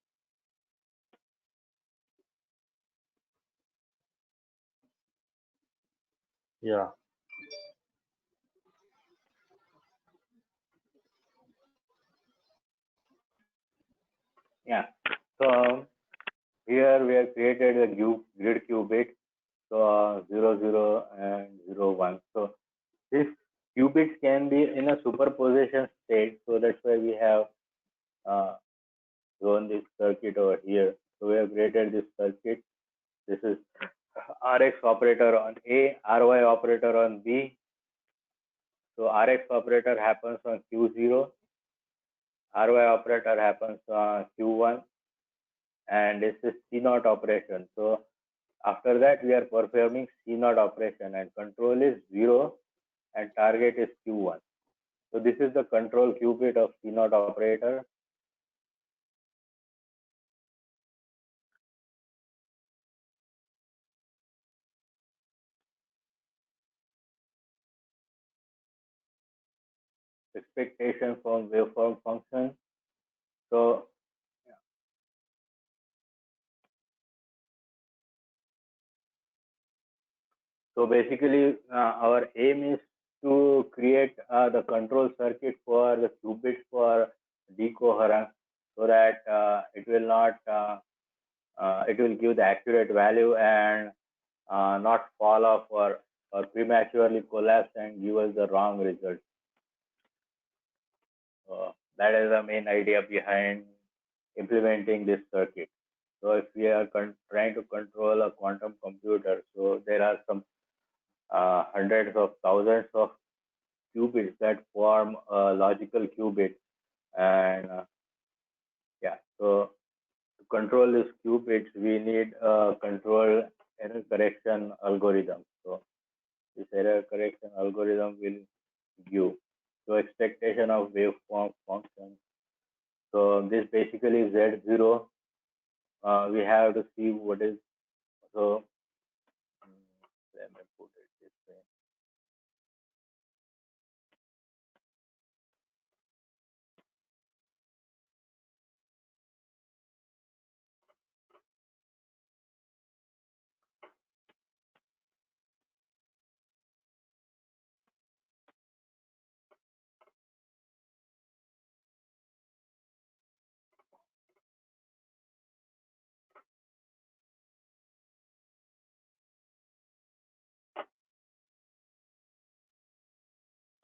Yeah. Yeah. So here we have created a grid qubit. So 0, 0 and 0, 1. So this qubits can be in a superposition state. So that's why we have uh, drawn this circuit over here. So we have created this circuit. This is Rx operator on A, Ry operator on B. So Rx operator happens on Q0, Ry operator happens on Q1, and this is C0 operation. So after that, we are performing C0 operation, and control is 0 and target is Q1. So this is the control qubit of C0 operator. Expectation from waveform function. So basically, our aim is to create the control circuit for the qubits for decoherence, so that it will give the accurate value and not fall off or prematurely collapse and give us the wrong result. So that is the main idea behind implementing this circuit. So if we are trying to control a quantum computer, so there are some hundreds of thousands of qubits that form a logical qubit, and yeah, so to control these qubits, we need a control error correction algorithm. So this error correction algorithm will give so expectation of waveform function. So this basically is Z0. We have to see what is so. Let me put it this way.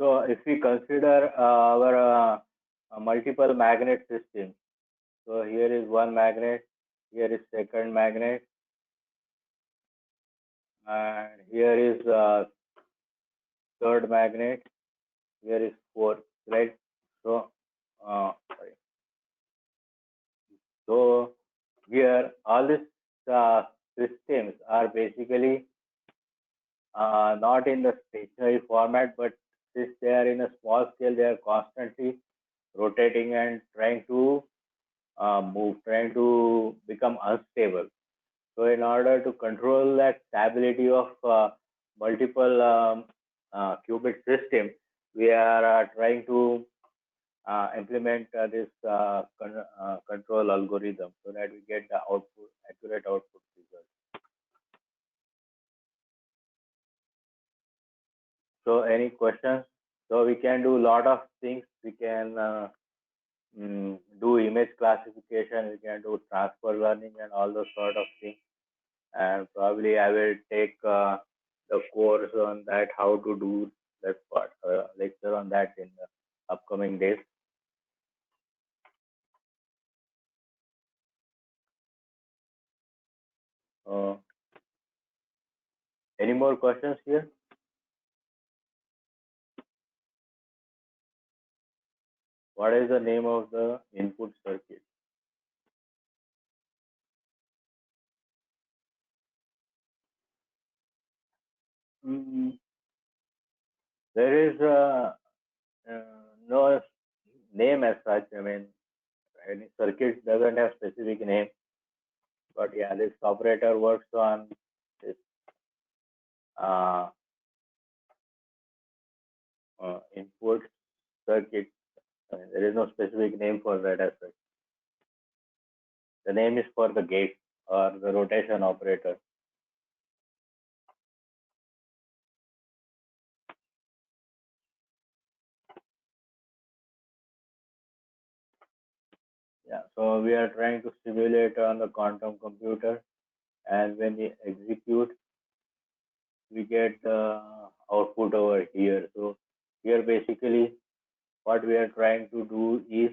So if we consider our multiple magnet system, so here is one magnet, here is second magnet, and here is third magnet, here is fourth, right? So, sorry. So here all these systems are basically not in the stationary format, but since they are in a small scale, they are constantly rotating and trying to move, trying to become unstable. So in order to control that stability of multiple qubit system, we are trying to implement this control algorithm so that we get the accurate output result. So any questions? So we can do a lot of things. We can do image classification. We can do transfer learning and all those sort of things. And probably I will take the course on that, how to do that part, lecture on that in the upcoming days. Uh, any more questions here? what is the name of the input circuit? Mm, there is no name as such. I mean, any circuit doesn't have specific name, but yeah, this operator works on this uh, input circuit. I mean, there is no specific name for that as such. The name is for the gate or the rotation operator. Yeah, so we are trying to simulate on the quantum computer, and when we execute, we get the output over here. So here basically what we are trying to do is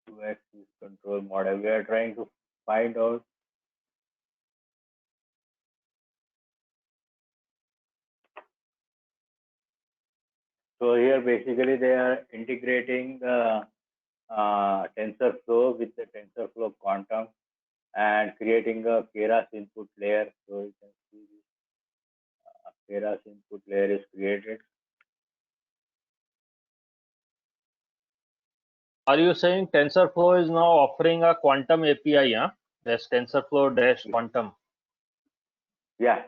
to axis control model. We are trying to find out so here basically they are integrating the TensorFlow with the TensorFlow quantum and creating a Keras input layer. So you can see this Keras input layer is created. Are you saying TensorFlow is now offering a quantum API? That's TensorFlow dash quantum. Yeah.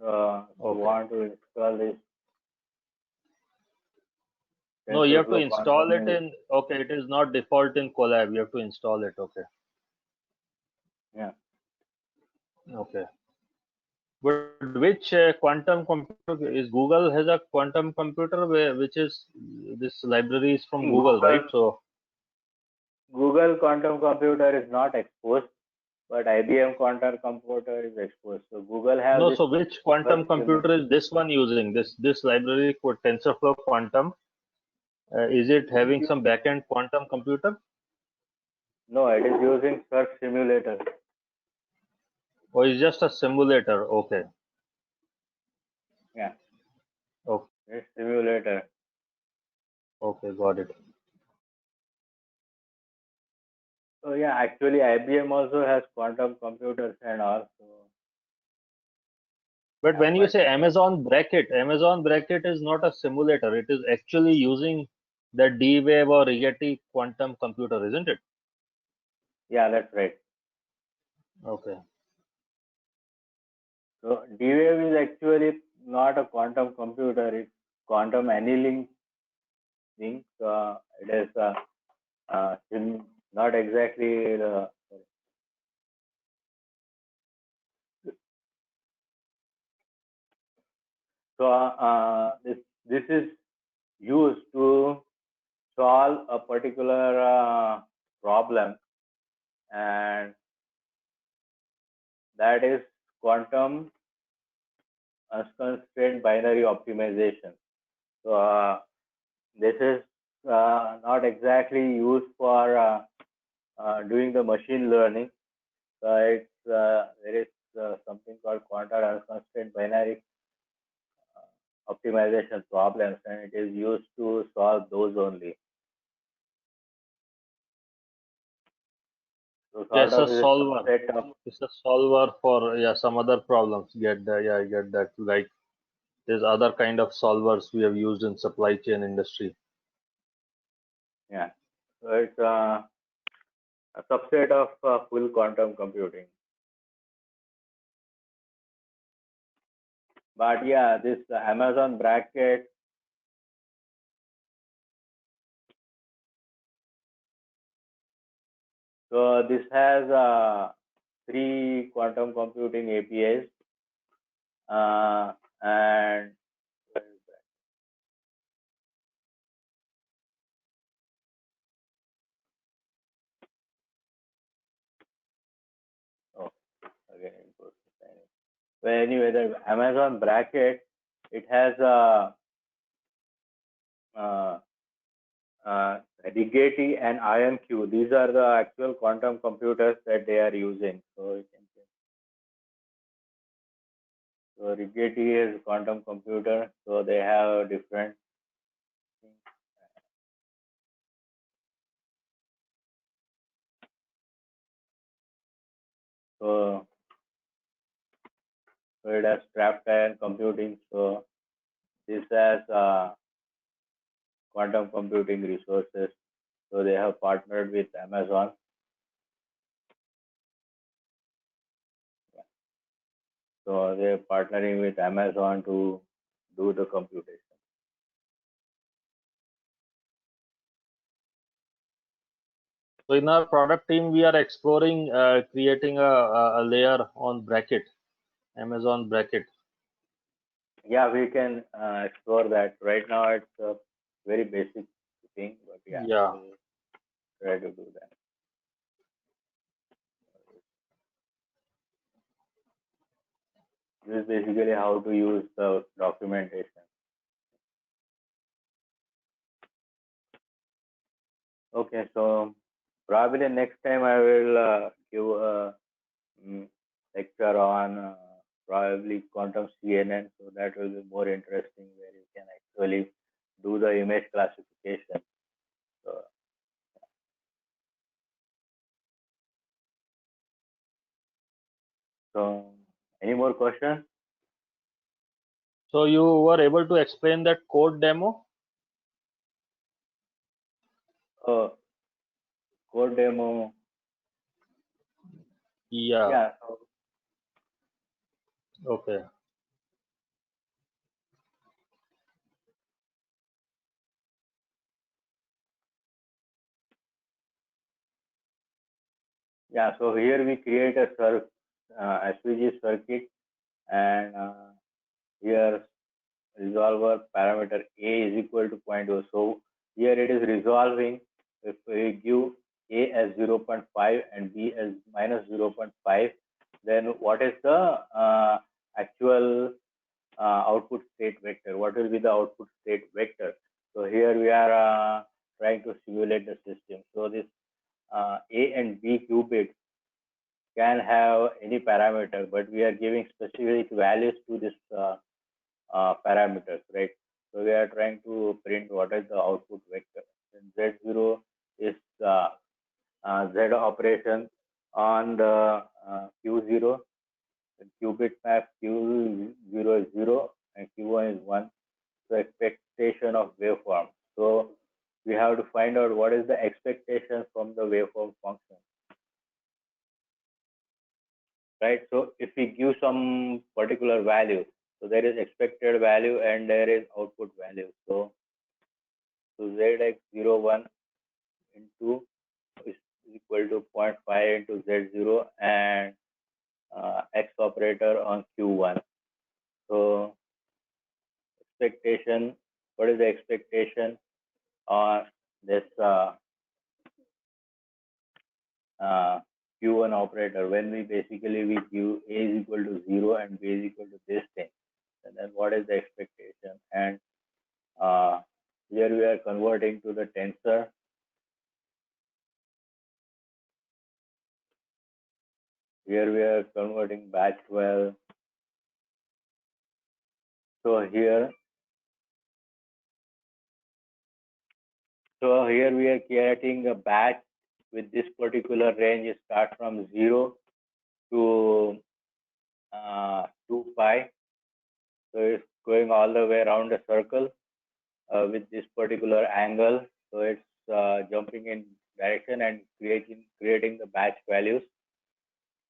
You want to install this? No, you have to TensorFlow install it quantum in. Okay, it is not default in Colab. You have to install it. Okay. Yeah. Okay. But which quantum computer is Google has a quantum computer which is this library is from Google, right? So Google quantum computer is not exposed, but IBM quantum computer is exposed. So Google has no. this. So which quantum computer is this one using? This library for TensorFlow quantum. Is it having some backend quantum computer? No, it is using search simulator. Or is just a simulator? Okay. Yeah. Okay. It's simulator. Okay, got it. So yeah, actually IBM also has quantum computers and all. So, But yeah, when you say Amazon Braket is not a simulator. It is actually using the D-Wave or Rigetti quantum computer, isn't it? yeah, that's right. Okay. So D-Wave is actually not a quantum computer. It's quantum annealing thing. It is not exactly the. So this is used to solve a particular problem, and that is quantum unconstrained binary optimization. So this is not exactly used for doing the machine learning. So there is something called quantum unconstrained binary optimization problems, and it is used to solve those only. So Yes, sort a of is a solver. subset of. It's a solver for some other problems. Get that? Yeah, I get that. Like there's other kind of solvers we have used in supply chain industry. Yeah. So it's a subset of full quantum computing. But yeah, this Amazon Braket. So this has 3 quantum computing APIs, and oh, again it goes to Chinese. Well, anyway, the Amazon Braket, it has a Rigetti and IonQ. These are the actual quantum computers that they are using. So you can say. So Rigetti is quantum computer. So they have different things. So, it has trapped ion computing. So this has quantum computing resources. So they have partnered with Amazon. So they're partnering with Amazon to do the computation. So in our product team, we are exploring creating a layer on Bracket, Amazon Bracket. Yeah, we can explore that. Right now, it's a very basic thing, but yeah, Yeah. we'll try to do that. This is basically how to use the documentation. Okay, so probably next time I will give a lecture on probably quantum CNN, so that will be more interesting where you can actually do the image classification. So any more questions? So you were able to explain that code demo? Code demo. Yeah. Yeah. Okay. Yeah. So here we create a SVG circuit, and here resolver parameter A is equal to 0.0. So here it is resolving. If we give A as 0.5 and B as minus 0.5, then what is the actual output state vector? What will be the output state vector? So here we are trying to simulate the system. So this A and B qubits can have any parameter, but we are giving specific values to this parameters, right? So we are trying to print what is the output vector. And Z0 is Z operation on the Q0. The qubit map Q0 is 0 and Q1 is 1. So expectation of waveform. So we have to find out what is the expectation from the waveform function, right? So if we give some particular value, so there is expected value and there is output value. So Zx01 into is equal to 0.5 into Z0 and X operator on Q1. So expectation, what is the expectation on this Q1 operator when we basically we give A is equal to 0 and B is equal to this thing, and then what is the expectation? And uh, here we are converting to the tensor. Here we are converting batch 12. So here we are creating a batch with this particular range. It starts from 0 to 2 pi. So it's going all the way around a circle with this particular angle. So it's jumping in direction and creating the batch values.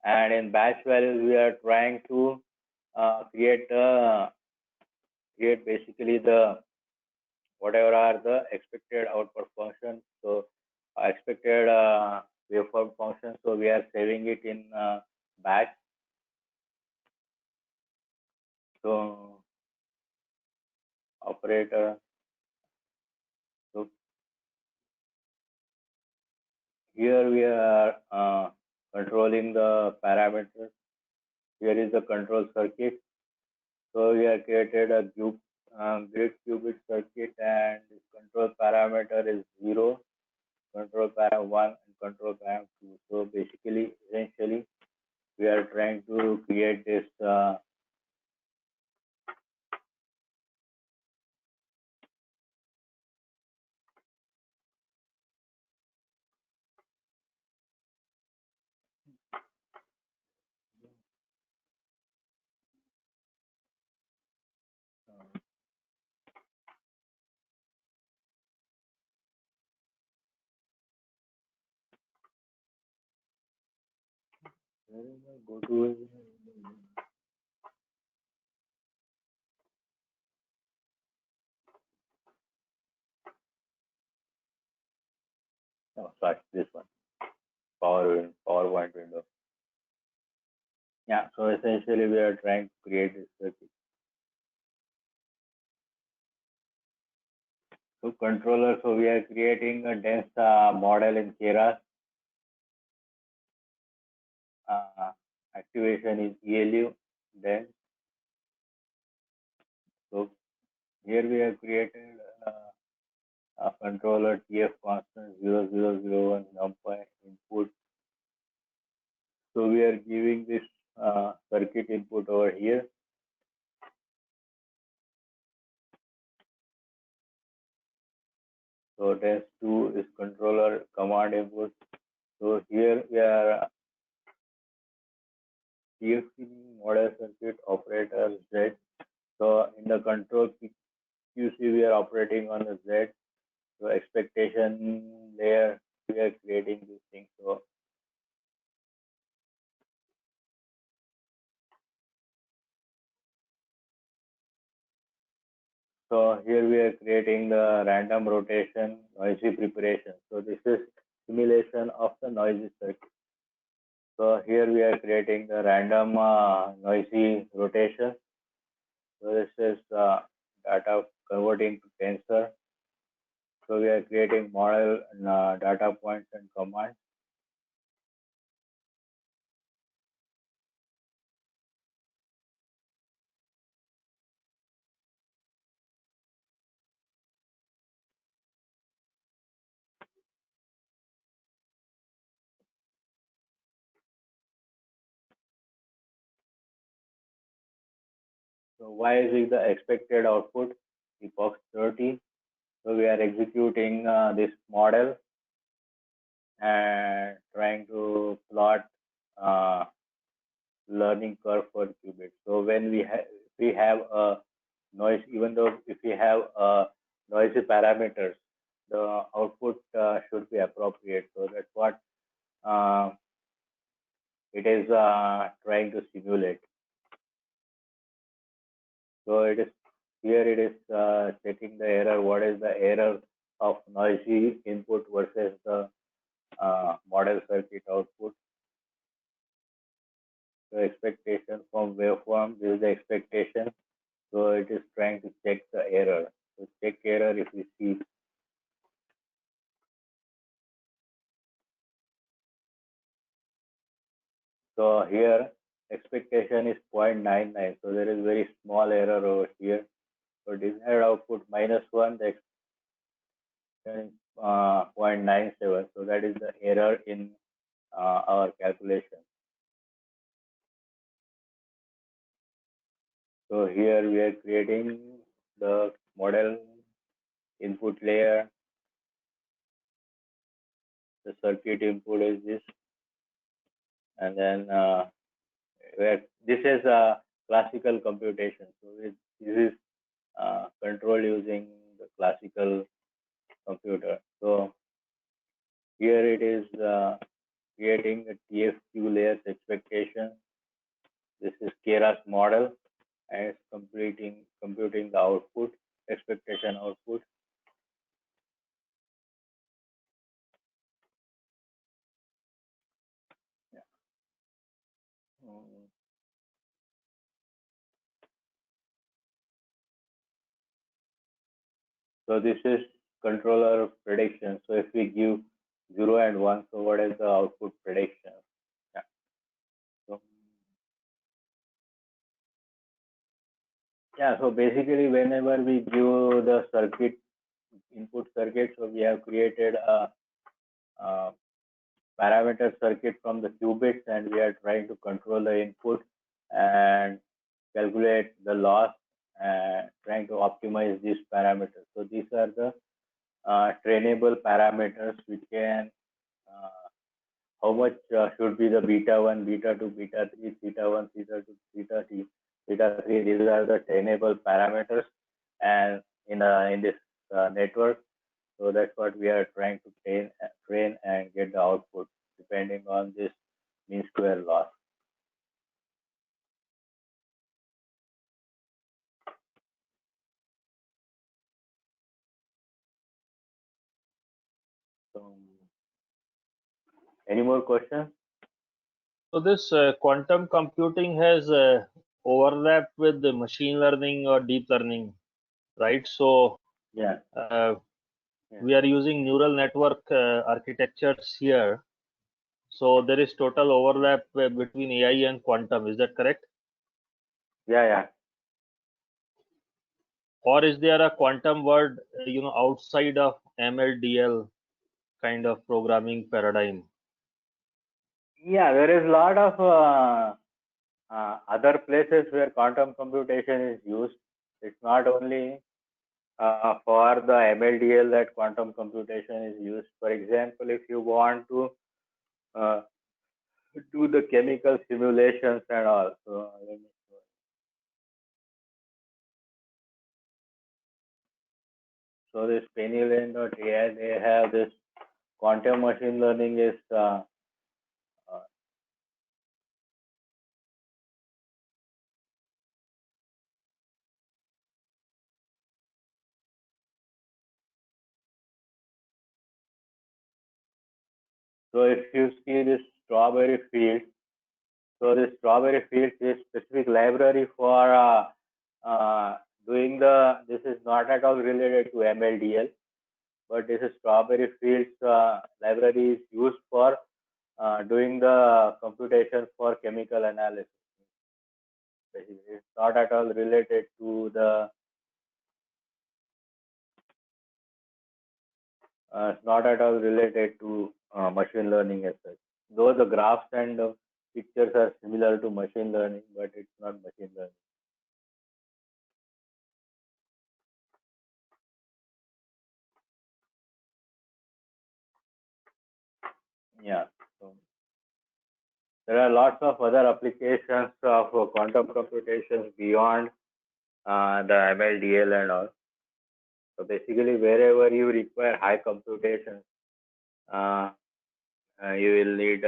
And in batch values, we are trying to create basically the whatever are the expected output functions. So expected waveform function. So we are saving it in batch. So operator. So here we are controlling the parameters. Here is the control circuit. So we have created a grid qubit circuit, and this control parameter is 0, control param 1, and control param 2. So basically, essentially, we are trying to create this Where is my go to? No, sorry, this one. PowerPoint window. Yeah, so essentially we are trying to create this circuit. So controller, so we are creating a dense model in Keras. Activation is ELU dense. So here we have created a controller TF constant 0001 numpy input. So we are giving this circuit input over here. So dense 2 is controller command input. So here we are TFC model circuit operator Z. So in the control QC we are operating on the Z. So expectation layer we are creating this thing. So here we are creating the random rotation noisy preparation. So this is simulation of the noisy circuit. So here we are creating the random noisy rotation. So this is data converting to tensor. So we are creating model data points and commands. So y is the expected output epoch 30. So we are executing this model and trying to plot uh, learning curve for qubit. So when we have a noise, even though if we have noisy parameters, the output should be appropriate. So that's what uh, it is trying to simulate. So it is here it is checking the error. What is the error of noisy input versus the model circuit output? So expectation from waveform. This is the expectation. So it is trying to check the error. So check error if we see. So here expectation is 0.99. So there is very small error over here. So desired output -1, the expectation is 0.97. So that is the error in our calculation. So here we are creating the model input layer. The circuit input is this, and then where this is a classical computation. So this is control using the classical computer. So here it is creating a TFQ layers expectation. This is Keras model, and it's computing the output expectation output. Yeah. So this is controller prediction. So if we give 0 and 1, so what is the output prediction? Yeah. So, yeah, so basically whenever we give the circuit, input circuit, so we have created a parameter circuit from the qubits, and we are trying to control the input and calculate the loss and trying to optimize these parameters. So these are the trainable parameters which can how much should be the beta 1, beta 2, beta 3, theta 1, theta 2, theta t, theta 3. These are the trainable parameters, and in this network. So that's what we are trying to train and get the output depending on this mean square loss. Any more questions? So this quantum computing has overlap with the machine learning or deep learning, right? So Yeah. we are using neural network architectures here. So there is total overlap between AI and quantum. Is that correct? Yeah. Or is there a quantum world, outside of MLDL kind of programming paradigm? Yeah, there is a lot of other places where quantum computation is used. It's not only for the MLDL that quantum computation is used. For example, if you want to uh, do the chemical simulations and all. So, this Pennyline.ai, they have this quantum machine learning is uh, so if you see this strawberry field, so this strawberry field is specific library for doing this is not at all related to MLDL, but this is strawberry fields library is used for doing the computation for chemical analysis. It's not at all related to the it's not at all related to machine learning as such. Though the graphs and pictures are similar to machine learning, but it's not machine learning. Yeah. So there are lots of other applications of quantum computations beyond the MLDL and all. So basically, wherever you require high computation, uh, you will need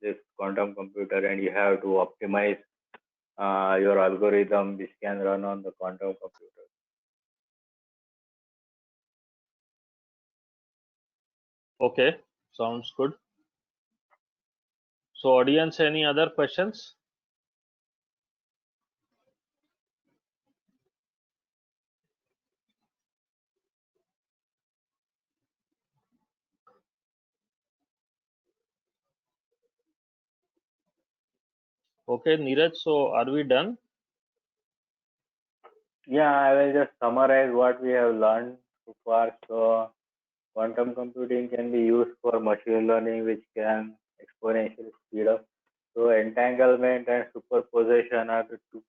this quantum computer, and you have to optimize your algorithm which can run on the quantum computer. Okay, sounds good. So audience, any other questions? Okay, Neeraj, so are we done? Yeah, I will just summarize what we have learned so far. So quantum computing can be used for machine learning, which can exponentially speed up. So entanglement and superposition are the two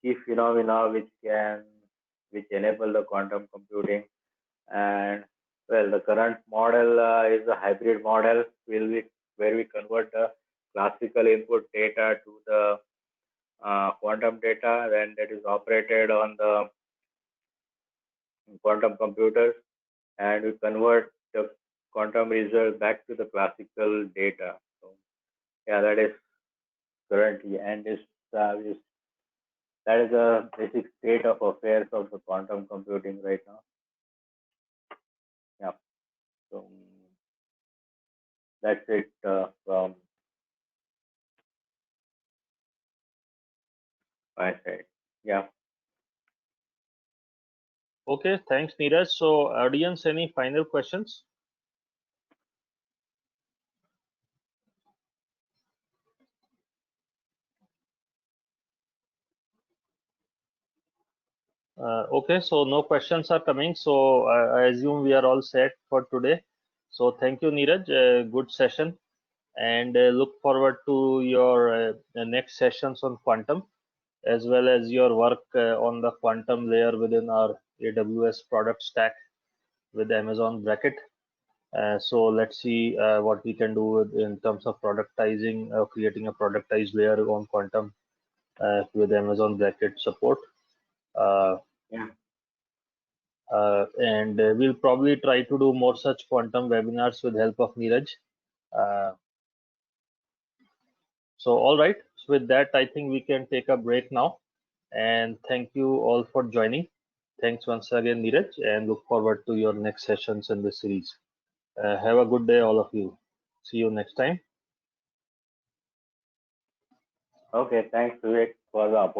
key phenomena which enable the quantum computing. And well, the current model is a hybrid model where we convert the classical input data to the quantum data, then that is operated on the quantum computers, and we convert the quantum result back to the classical data. So yeah, that is currently, and that is the basic state of affairs of the quantum computing right now. Yeah. So that's it from my side. Yeah. Okay, thanks, Neeraj. So audience, any final questions? Okay, so no questions are coming. So I assume we are all set for today. So thank you, Neeraj. Good session, and look forward to your next sessions on quantum, as well as your work on the quantum layer within our AWS product stack with Amazon Braket. So let's see what we can do in terms of productizing, creating a productized layer on quantum with Amazon Braket support. Uh, Yeah. and we'll probably try to do more such quantum webinars with help of Neeraj. Uh, so all right, so with that, I think we can take a break now. And thank you all for joining. Thanks once again, Neeraj, and look forward to your next sessions in this series. Have a good day, all of you. See you next time. Okay, thanks Vivek for the